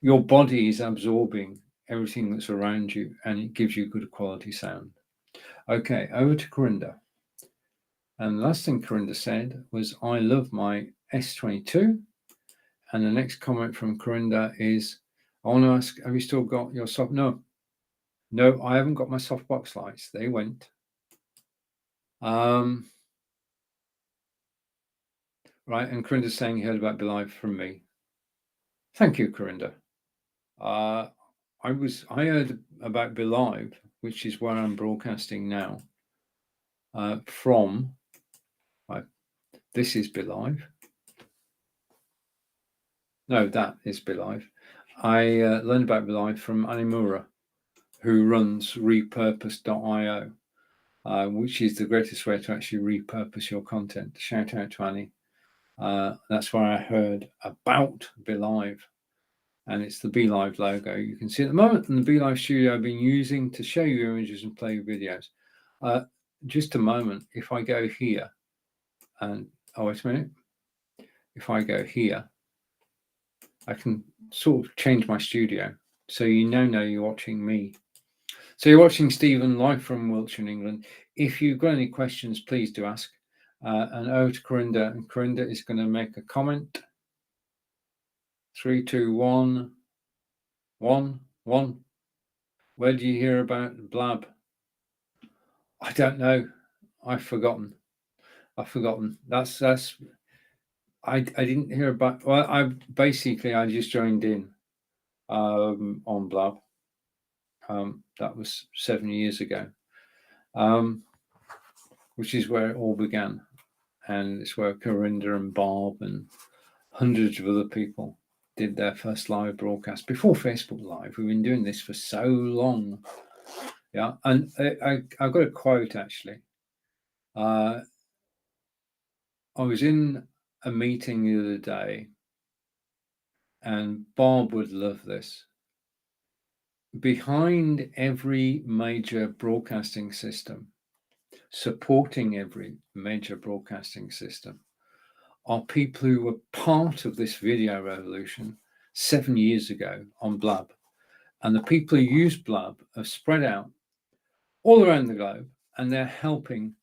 your body is absorbing everything that's around you, and it gives you good quality sound. Okay, over to Corinda. And the last thing Corinda said was, I love my S22. And the next comment from Corinda is, I want to ask, have you still got your soft? No, I haven't got my softbox lights. They went. Right, and Corinda's saying you heard about BeLive from me. Thank you, Corinda. I heard about BeLive, which is where I'm broadcasting now, from. This is BeLive. No, that is BeLive. I learned about BeLive from Animura, who runs repurpose.io, which is the greatest way to actually repurpose your content. Shout out to Annie. That's where I heard about BeLive, and it's the BeLive logo. You can see at the moment in the BeLive studio I've been using to show you images and play videos. Just a moment, if I go here, and wait a minute. If I go here, I can sort of change my studio, so you know you're watching me. So you're watching Stephen live from Wiltshire in England. If you've got any questions, please do ask. And over to Corinda, and Corinda is going to make a comment. 3, 2, 1, 1, 1. Where do you hear about Blab? I don't know. I've forgotten. That's. I didn't hear about. Well, I just joined in on Blab. That was 7 years ago, which is where it all began, and it's where Corinda and Barb and hundreds of other people did their first live broadcast before Facebook Live. We've been doing this for so long. Yeah, and I've got a quote actually. I was in a meeting the other day, and Barb would love this. Behind every major broadcasting system, supporting every major broadcasting system, are people who were part of this video revolution 7 years ago on Blab. And the people who use Blab are spread out all around the globe, and they're helping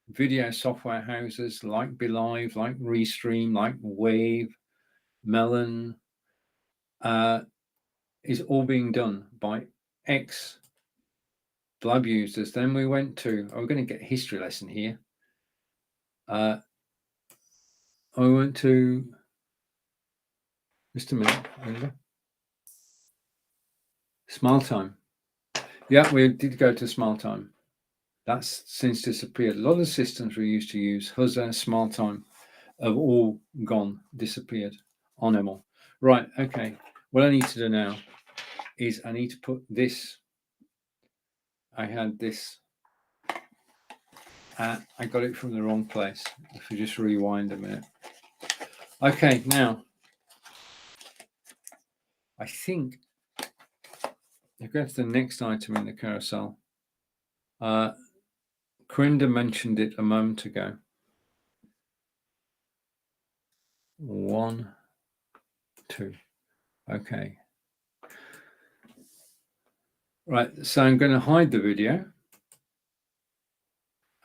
video software houses like BeLive, like Restream, like Wave, Melon, is all being done by ex-Blab users. Then we went to, we're going to get a history lesson here. I went to, just a minute, Smile Time. Yeah, we did go to Smile Time. That's since disappeared. A lot of the systems we used to use, Huzza, Smile Time, have all gone, disappeared on Emil. Right, okay. What I need to do now is I need to put this. I had this. I got it from the wrong place. If you just rewind a minute. Okay, now I think I'll go to the next item in the carousel. Corinda mentioned it a moment ago. 1, 2. Okay. Right, so I'm going to hide the video.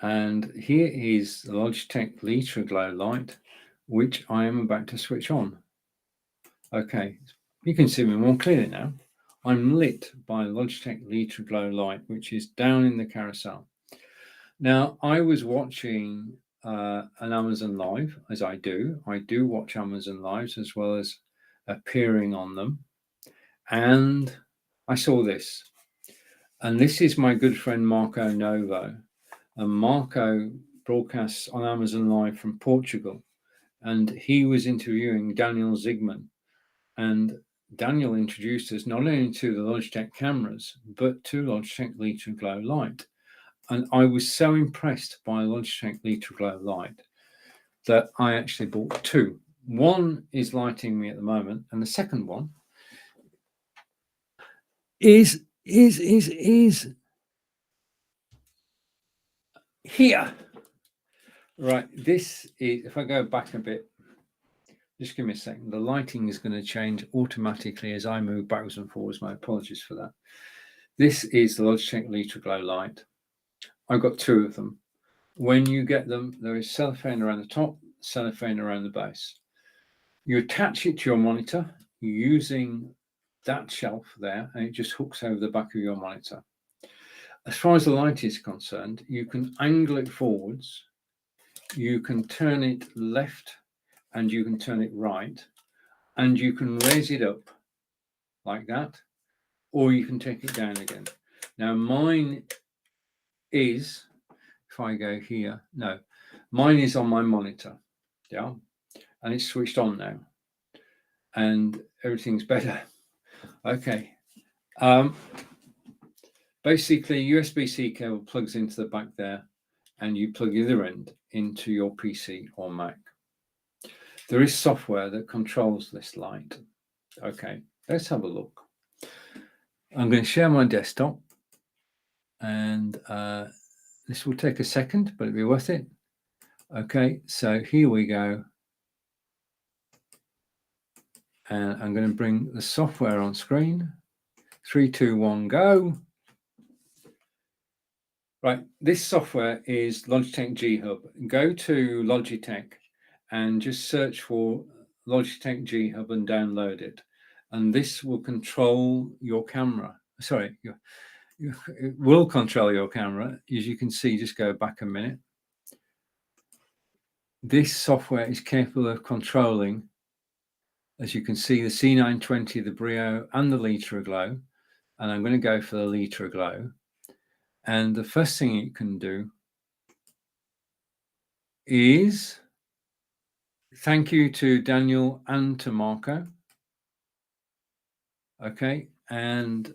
And here is the Logitech Litra Glow light, which I am about to switch on. Okay, you can see me more clearly now. I'm lit by Logitech Litra Glow light, which is down in the carousel. Now, I was watching an Amazon Live, as I do. I do watch Amazon Lives as well as appearing on them. And I saw this, and this is my good friend Marco Novo. And Marco broadcasts on Amazon Live from Portugal, and he was interviewing Daniel Ziegler, and Daniel introduced us not only to the Logitech cameras, but to Logitech LitraGlow Light. And I was so impressed by Logitech LitraGlow Light that I actually bought two. One is lighting me at the moment, and the second one is here. Right, this is, if I go back a bit, just give me a second. The lighting is going to change automatically as I move backwards and forwards. My apologies for that. This is the Logitech LitraGlow Light. I've got two of them. When you get them, there is cellophane around the top, cellophane around the base. You attach it to your monitor using that shelf there, and it just hooks over the back of your monitor. As far as the light is concerned, you can angle it forwards, you can turn it left, and you can turn it right, and you can raise it up like that, or you can take it down again. Now mine is, if I go here, no, mine is on my monitor, yeah, and it's switched on now, and everything's better. Okay. Basically, USB-C cable plugs into the back there, and you plug the other end into your PC or Mac. There is software that controls this light. Okay, let's have a look. I'm going to share my desktop, and this will take a second, but it'll be worth it. Okay, so here we go. And I'm going to bring the software on screen. 3, 2, 1, go. Right, this software is Logitech G Hub. Go to Logitech and just search for Logitech G Hub and download it. And this will control your camera. Sorry, it will control your camera. As you can see, just go back a minute. This software is capable of controlling, as you can see, the C920, the Brio, and the LitraGlow. And I'm going to go for the LitraGlow. And the first thing it can do is, thank you to Daniel and to Marco. Okay, and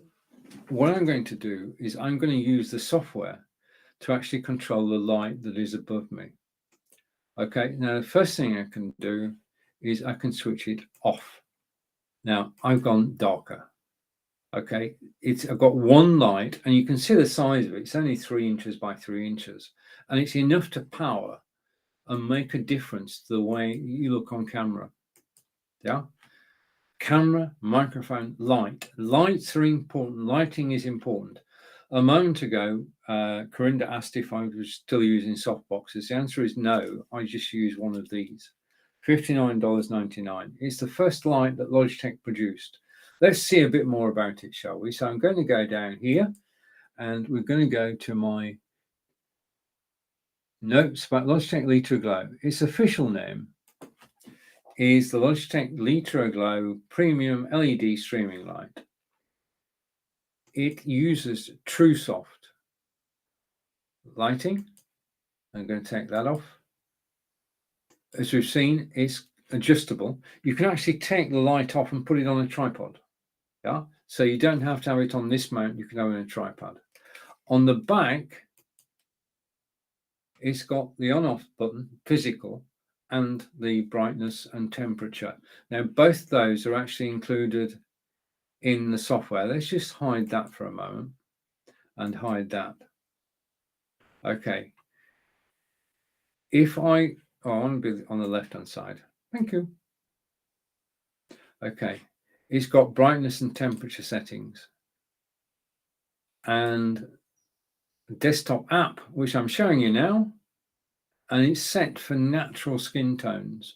what I'm going to do is I'm going to use the software to actually control the light that is above me. Okay, now the first thing I can do is I can switch it off. Now I've gone darker. Okay, I've got one light, and you can see the size of it. It's only 3 inches by 3 inches, and it's enough to power and make a difference to the way you look on camera. Yeah, camera, microphone, light. Lights are important. Lighting is important. A moment ago, Corinda asked if I was still using softboxes. The answer is no. I just use one of these. $59.99. It's the first light that Logitech produced. Let's see a bit more about it, shall we? So I'm going to go down here, and we're going to go to my notes about Logitech LitraGlow. Its official name is the Logitech LitraGlow Premium LED Streaming Light. It uses TrueSoft lighting. I'm going to take that off. As we've seen, it's adjustable. You can actually take the light off and put it on a tripod. Yeah, so you don't have to have it on this mount. You can have it on a tripod. On the back, it's got the on-off button, physical, and the brightness and temperature. Now, both those are actually included in the software. Let's just hide that for a moment and hide that. Okay. If I want to be on the left-hand side. Thank you. Okay. It's got brightness and temperature settings. And desktop app, which I'm showing you now, and it's set for natural skin tones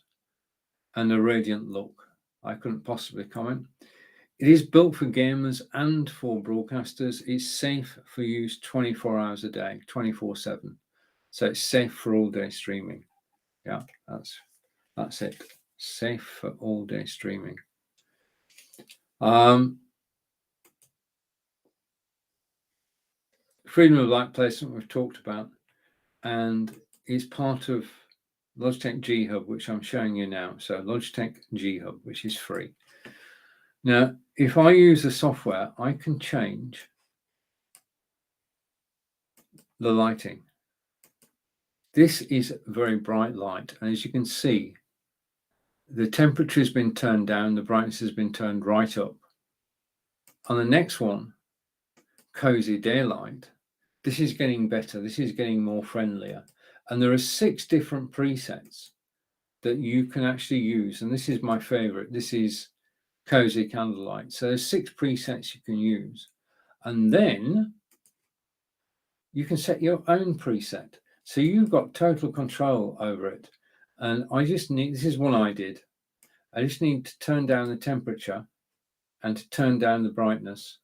and a radiant look. I couldn't possibly comment. It is built for gamers and for broadcasters. It's safe for use 24 hours a day, 24/7. So it's safe for all day streaming. Yeah, that's it. Safe for all day streaming. freedom of light placement we've talked about, and it's part of Logitech G Hub, which I'm showing you now. So Logitech G Hub, which is free. Now, if I use the software, I can change the lighting. This is very bright light, and as you can see, the temperature has been turned down, the brightness has been turned right up. On the next one, Cozy Daylight, this is getting better, this is getting more friendlier. And there are 6 different presets that you can actually use. And this is my favorite. This is Cozy Candlelight. So there's 6 presets you can use. And then you can set your own preset. So you've got total control over it. And I just need, this is what I did. I just need to turn down the temperature and to turn down the brightness.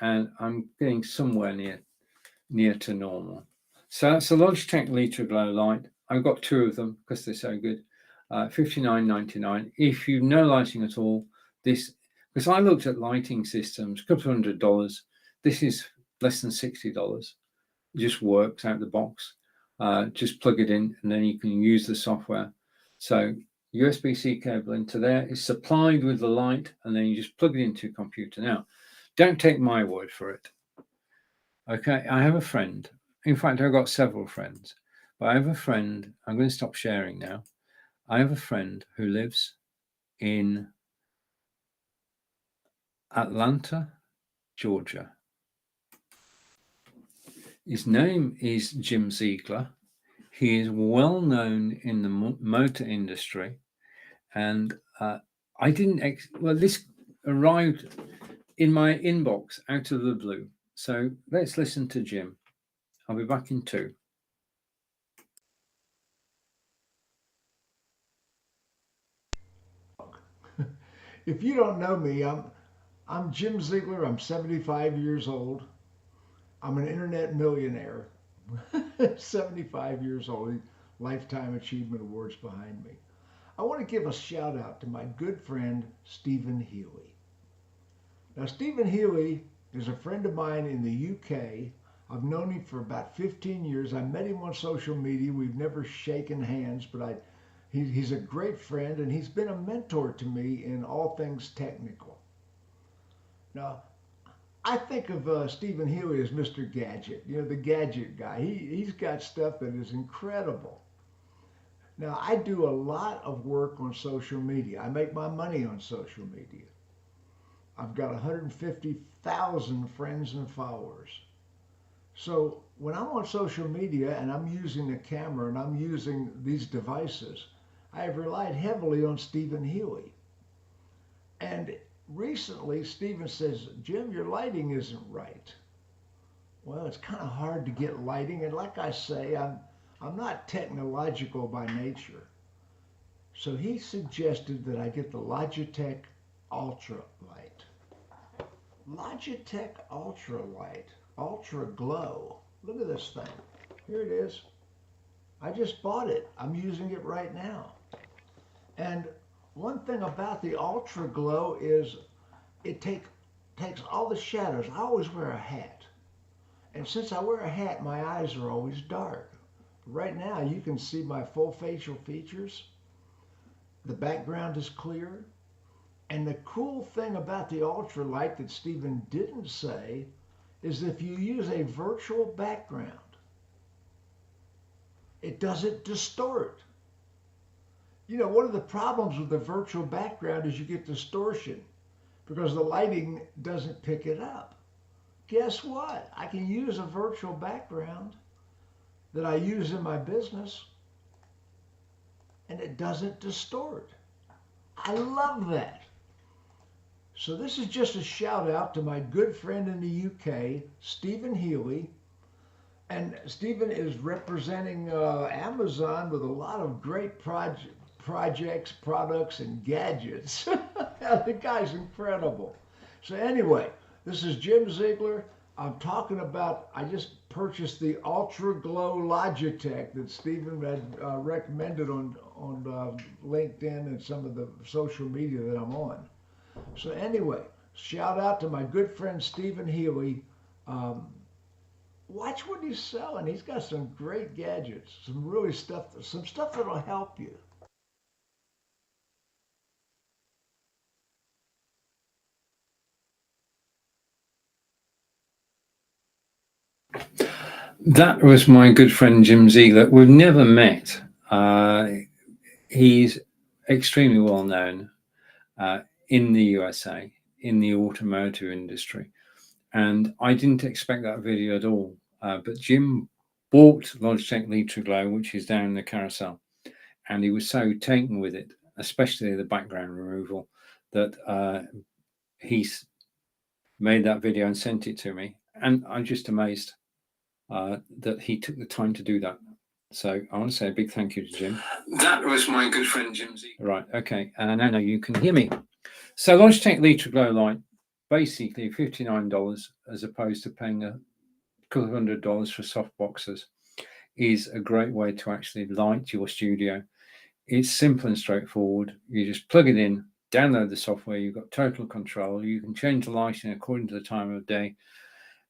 And I'm getting somewhere near to normal. So that's a Logitech Litra Glow light. I've got 2 of them because they're so good. $59.99. If you know lighting at all, this, because I looked at lighting systems, a couple of $100. This is less than $60. It just works out the box. Just plug it in and then you can use the software. So USB-C cable into there is supplied with the light, and then you just plug it into your computer. Now, don't take my word for it. Okay, I have a friend. In fact, I've got several friends, but I have a friend. I'm going to stop sharing now. I have a friend who lives in Atlanta, Georgia. His name is Jim Ziegler. He is well known in the motor industry, and I didn't. Well, this arrived in my inbox out of the blue. So let's listen to Jim. I'll be back in 2.
If you don't know me, I'm Jim Ziegler. I'm 75 years old. I'm an internet millionaire. 75 years old. Lifetime Achievement Awards behind me. I want to give a shout out to my good friend Stephen Healey. Now, Stephen Healey is a friend of mine in the UK. I've known him for about 15 years. I met him on social media. We've never shaken hands, but he's a great friend, and he's been a mentor to me in all things technical. Now, I think of Stephen Healey as Mr. Gadget, the gadget guy. He's got stuff that is incredible. Now, I do a lot of work on social media. I make my money on social media. I've got 150,000 friends and followers. So when I'm on social media and I'm using a camera and I'm using these devices, I have relied heavily on Stephen Healey. And recently, Stephen says, Jim, your lighting isn't right. Well, it's kind of hard to get lighting. And like I say, I'm not technological by nature. So he suggested that I get the Logitech Ultra Light. Logitech Ultra Light, Ultra Glow. Look at this thing. Here it is. I just bought it. I'm using it right now. And one thing about the Ultra Glow is it takes all the shadows. I always wear a hat. And since I wear a hat, my eyes are always dark. Right now, you can see my full facial features. The background is clear. And the cool thing about the ultralight that Stephen didn't say is if you use a virtual background, it doesn't distort. One of the problems with the virtual background is you get distortion because the lighting doesn't pick it up. Guess what? I can use a virtual background that I use in my business and it doesn't distort. I love that. So this is just a shout out to my good friend in the UK, Stephen Healey. And Stephen is representing Amazon with a lot of great projects, products, and gadgets. The guy's incredible. So anyway, this is Jim Ziegler. I'm talking about, I just purchased the Ultra Glow Logitech that Stephen had recommended on LinkedIn and some of the social media that I'm on. So anyway, shout out to my good friend Stephen Healey. watch what he's selling. He's got some great gadgets, some really some stuff that'll help you.
That was my good friend Jim Ziegler. We've never met. He's extremely well known in the USA, in the automotive industry. And I didn't expect that video at all. But Jim bought Logitech Litraglow, which is down the carousel. And he was so taken with it, especially the background removal, that he's made that video and sent it to me. And I'm just amazed that he took the time to do that. So I want to say a big thank you to Jim. That was my good friend Jim Z. Right, okay. And now you can hear me. So Logitech Litraglow light, basically $59 as opposed to paying a couple of $100 for soft boxes, is a great way to actually light your studio. It's simple and straightforward. You just plug it in, download the software, you've got total control. You can change the lighting according to the time of day.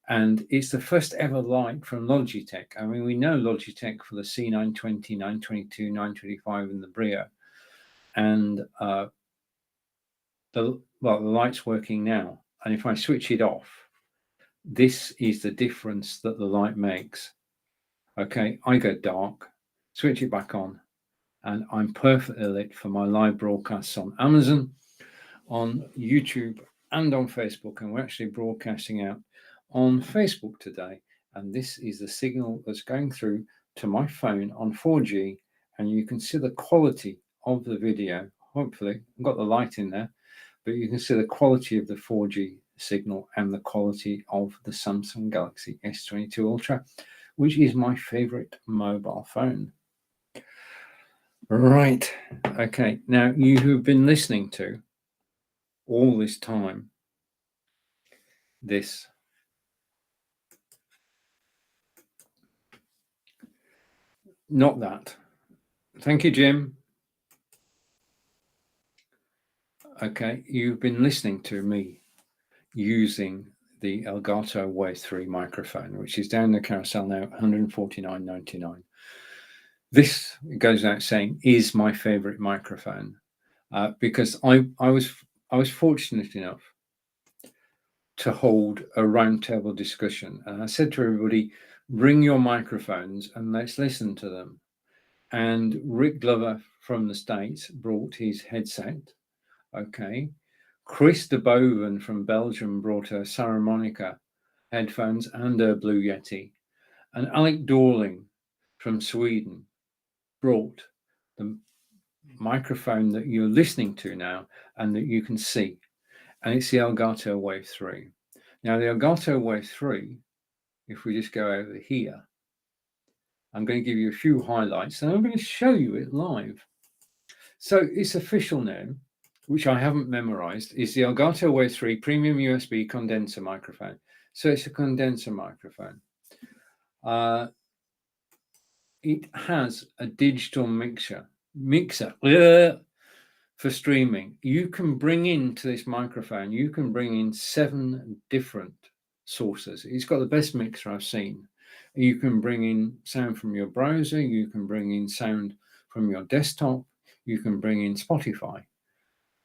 And it's the first ever light from Logitech. I mean, we know Logitech for the C920, 922, 925 and the Brio. And the light's working now. And if I switch it off, this is the difference that the light makes. Okay, I go dark, switch it back on, and I'm perfectly lit for my live broadcasts on Amazon, on YouTube, and on Facebook. And we're actually broadcasting out on Facebook today. And this is the signal that's going through to my phone on 4G. And you can see the quality of the video. Hopefully, I've got the light in there, but you can see the quality of the 4G signal and the quality of the Samsung Galaxy S22 Ultra, which is my favorite mobile phone. Right. Okay. Now, you who've been listening to all this time, this. Not that. Thank you, Jim. Okay. You've been listening to me using the Elgato Wave 3 microphone, which is down the carousel now, $149.99. This, goes without saying, is my favorite microphone because I was fortunate enough to hold a roundtable discussion. And I said to everybody, bring your microphones and let's listen to them. And Rick Glover from the States brought his headset. Okay. Chris de Boven from Belgium brought a Saramonic headphones and a Blue Yeti. And Alec Dorling from Sweden brought the microphone that you're listening to now and that you can see. And it's the Elgato Wave 3. Now, the Elgato Wave 3, if we just go over here, I'm going to give you a few highlights and I'm going to show you it live. So its official name, which I haven't memorized, is the Elgato Wave 3 Premium USB Condenser Microphone. So it's a condenser microphone. It has a digital mixer for streaming. You can bring into this microphone, you can bring in 7 different sources. It's got the best mixer I've seen. You can bring in sound from your browser, you can bring in sound from your desktop, you can bring in Spotify.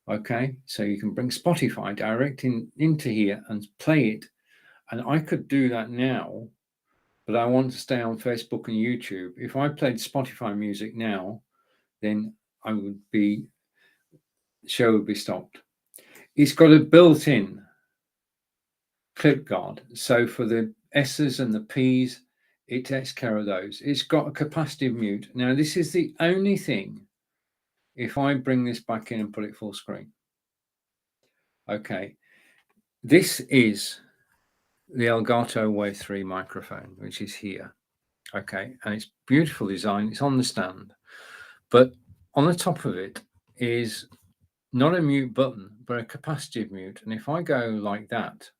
Okay, so you can bring Spotify direct into here and play it. And I could do that now, but I want to stay on Facebook and YouTube. If I played Spotify music now, then the show would be stopped. It's got a built-in clip guard. So for the S's and the P's, it takes care of those. It's got a capacitive mute. Now, this is the only thing, if I bring this back in and put it full screen. Okay, this is the Elgato Wave 3 microphone, which is here. Okay, and it's beautiful design. It's on the stand, but on the top of it is not a mute button, but a capacitive mute. And if I go like that,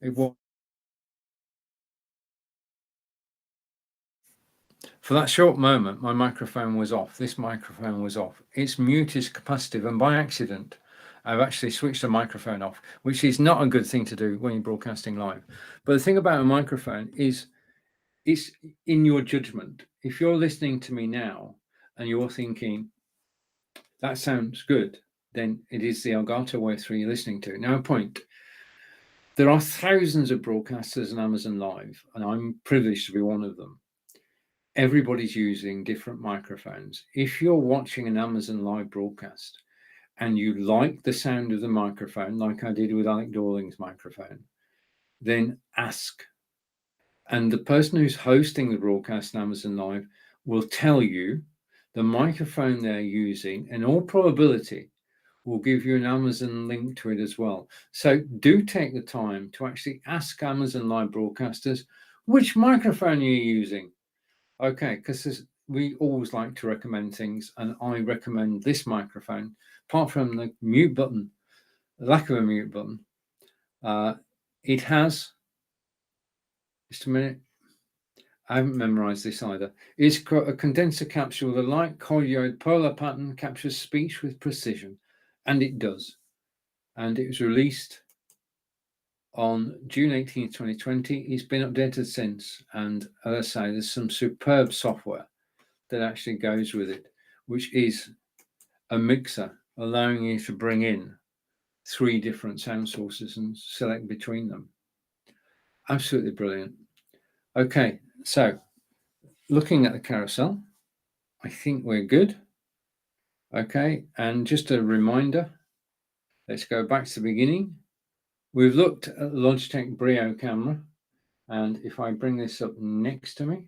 it will. For that short moment, my microphone was off. This microphone was off. Its mute is capacitive, and by accident, I've actually switched the microphone off, which is not a good thing to do when you're broadcasting live. But the thing about a microphone is it's in your judgment. If you're listening to me now and you're thinking, that sounds good, then it is the Elgato Wave 3 you're listening to. Now, a point. There are thousands of broadcasters on Amazon Live, and I'm privileged to be one of them. Everybody's using different microphones. If you're watching an Amazon Live broadcast and you like the sound of the microphone, like I did with Alec Dorling's microphone, then ask. And the person who's hosting the broadcast on Amazon Live will tell you the microphone they're using, in all probability, will give you an Amazon link to it as well. So do take the time to actually ask Amazon Live broadcasters, which microphone are you using? Okay, because we always like to recommend things, and I recommend this microphone, apart from the mute button, the lack of a mute button. It has, just a minute, I haven't memorized this either. It's got a condenser capsule with a light colloid polar pattern, captures speech with precision. And it does. And it was released on June 18th, 2020. It's been updated since. And as I say, there's some superb software that actually goes with it, which is a mixer, allowing you to bring in 3 different sound sources and select between them. Absolutely brilliant. Okay, so looking at the carousel, I think we're good. Okay, and just a reminder, let's go back to the beginning. We've looked at the Logitech Brio camera, and if I bring this up next to me,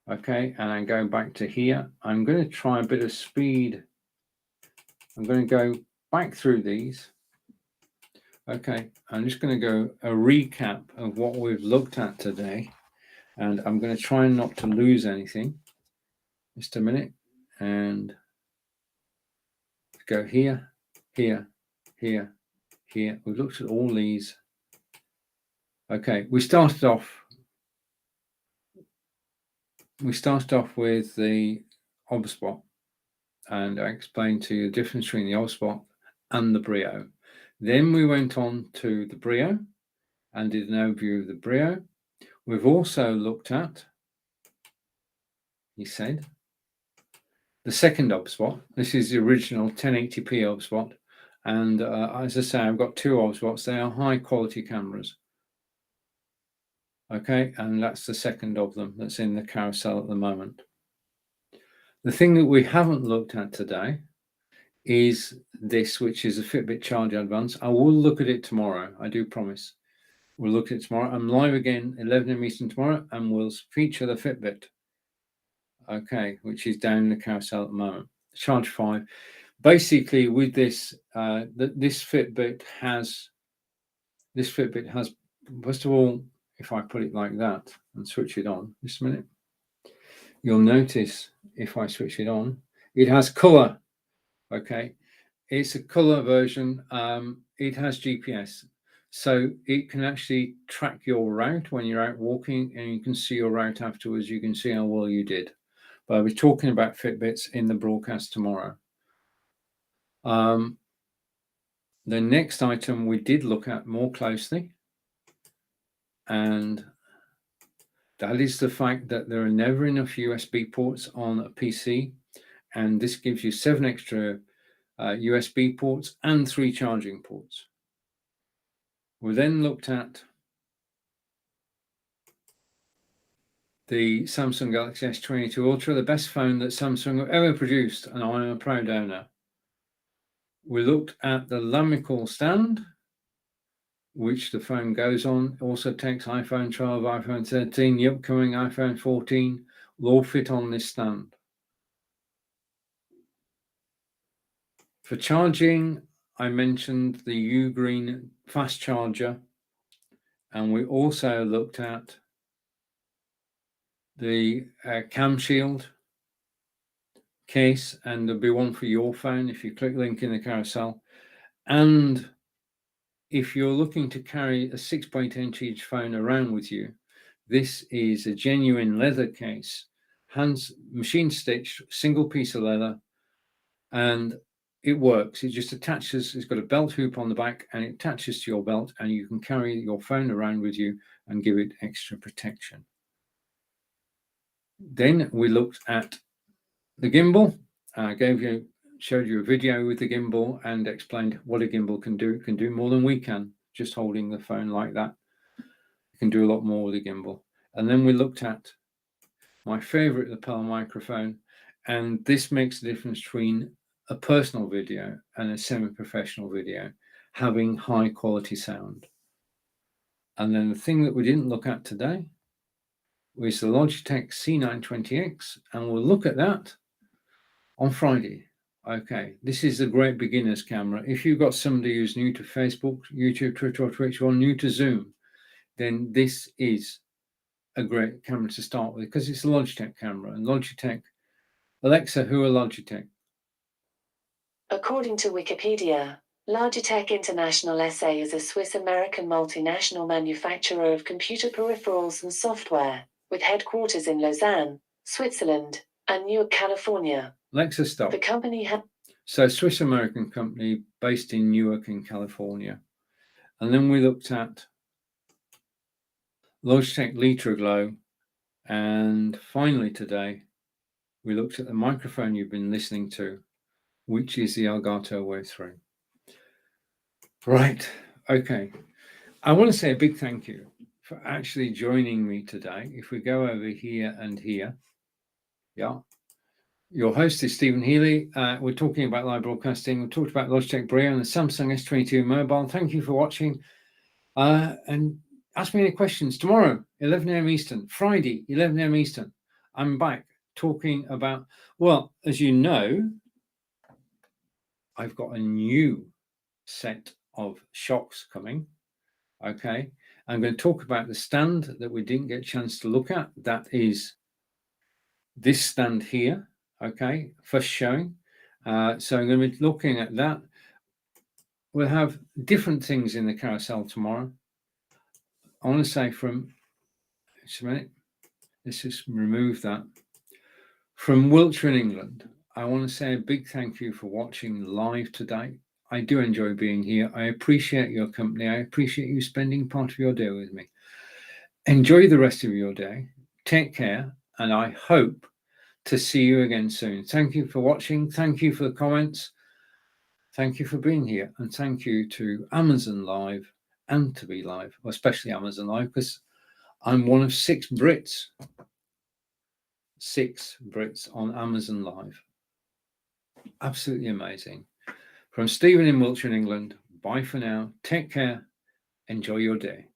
okay, and I go back to here, I'm going to try a bit of speed. I'm going to go back through these. Okay, I'm just going to go a recap of what we've looked at today, and I'm going to try not to lose anything. Just a minute, and go here, here, here, here. We've looked at all these. Okay, we started off with the OBSpot, and I explained to you the difference between the OBSpot and the Brio. Then we went on to the Brio and did an overview of the Brio. We've also looked at, he said, the second OBSpot. This is the original 1080p OBSpot, and as I say, I've got 2 OBSpots. They are high quality cameras. Okay, and that's the second of them that's in the carousel at the moment. The thing that we haven't looked at today is this, which is a Fitbit Charge Advance. I will look at it tomorrow, I do promise. We'll look at it tomorrow. I'm live again 11 a.m. Eastern tomorrow, and we'll feature the Fitbit, okay, which is down in the carousel at the moment. Charge 5. Basically, with this, this Fitbit has, first of all, if I put it like that and switch it on, just a minute, you'll notice if I switch it on, it has color. Okay, it's a color version. It has GPS, so it can actually track your route when you're out walking, and you can see your route afterwards. You can see how well you did. But I'll be talking about Fitbits in the broadcast tomorrow. The next item we did look at more closely, and that is the fact that there are never enough USB ports on a PC, and this gives you 7 extra USB ports and 3 charging ports. We then looked at the Samsung Galaxy S22 Ultra, the best phone that Samsung have ever produced, and I'm a proud owner. We looked at the Lamical stand, which the phone goes on. It also takes iPhone 12, iPhone 13, the upcoming iPhone 14 will all fit on this stand. For charging, I mentioned the Ugreen fast charger, and we also looked at the Camshield case, and there'll be one for your phone if you click link in the carousel. And if you're looking to carry a 6.8-inch phone around with you, this is a genuine leather case, machine stitched, single piece of leather, and it works. It just attaches, it's got a belt hoop on the back and it attaches to your belt, and you can carry your phone around with you and give it extra protection. Then we looked at the gimbal. I showed you a video with the gimbal and explained what a gimbal can do. It can do more than we can, just holding the phone like that. You can do a lot more with a gimbal. And then we looked at my favorite lapel microphone, and this makes the difference between a personal video and a semi-professional video, having high quality sound. And then the thing that we didn't look at today was the Logitech C920X, and we'll look at that on Friday. Okay, this is a great beginner's camera. If you've got somebody who's new to Facebook, YouTube, Twitter, or Twitch, or new to Zoom, then this is a great camera to start with, because it's a Logitech camera. And Logitech, Alexa, who are Logitech?
According to Wikipedia, Logitech International SA is a Swiss-American multinational manufacturer of computer peripherals and software, with headquarters in Lausanne, Switzerland, and Newark, California.
Alexa, stop.
The company had...
So Swiss-American company based in Newark in California. And then we looked at Logitech Litra Glow. And finally today, we looked at the microphone you've been listening to, which is the Elgato Wave 3. Right, okay. I want to say a big thank you for actually joining me today. If we go over here and here, yeah. Your host is Stephen Healey. We're talking about live broadcasting. We talked about Logitech Brio and the Samsung S22 mobile. Thank you for watching. And ask me any questions. Tomorrow, 11 a.m. Eastern. Friday, 11 a.m. Eastern. I'm back talking about, well, as you know, I've got a new set of shocks coming. Okay. I'm going to talk about the stand that we didn't get a chance to look at. That is this stand here. Okay, first showing. So I'm going to be looking at that. We'll have different things in the carousel tomorrow. I want to say from, just a minute, let's just remove that. From Wiltshire in England, I want to say a big thank you for watching live today. I do enjoy being here. I appreciate your company. I appreciate you spending part of your day with me. Enjoy the rest of your day. Take care, and I hope to see you again soon. Thank you for watching. Thank you for the comments. Thank you for being here. And thank you to Amazon Live and to be live, especially Amazon Live, because I'm one of 6 Brits. 6 Brits on Amazon Live. Absolutely amazing. From Stephen in Wiltshire in England, bye for now. Take care. Enjoy your day.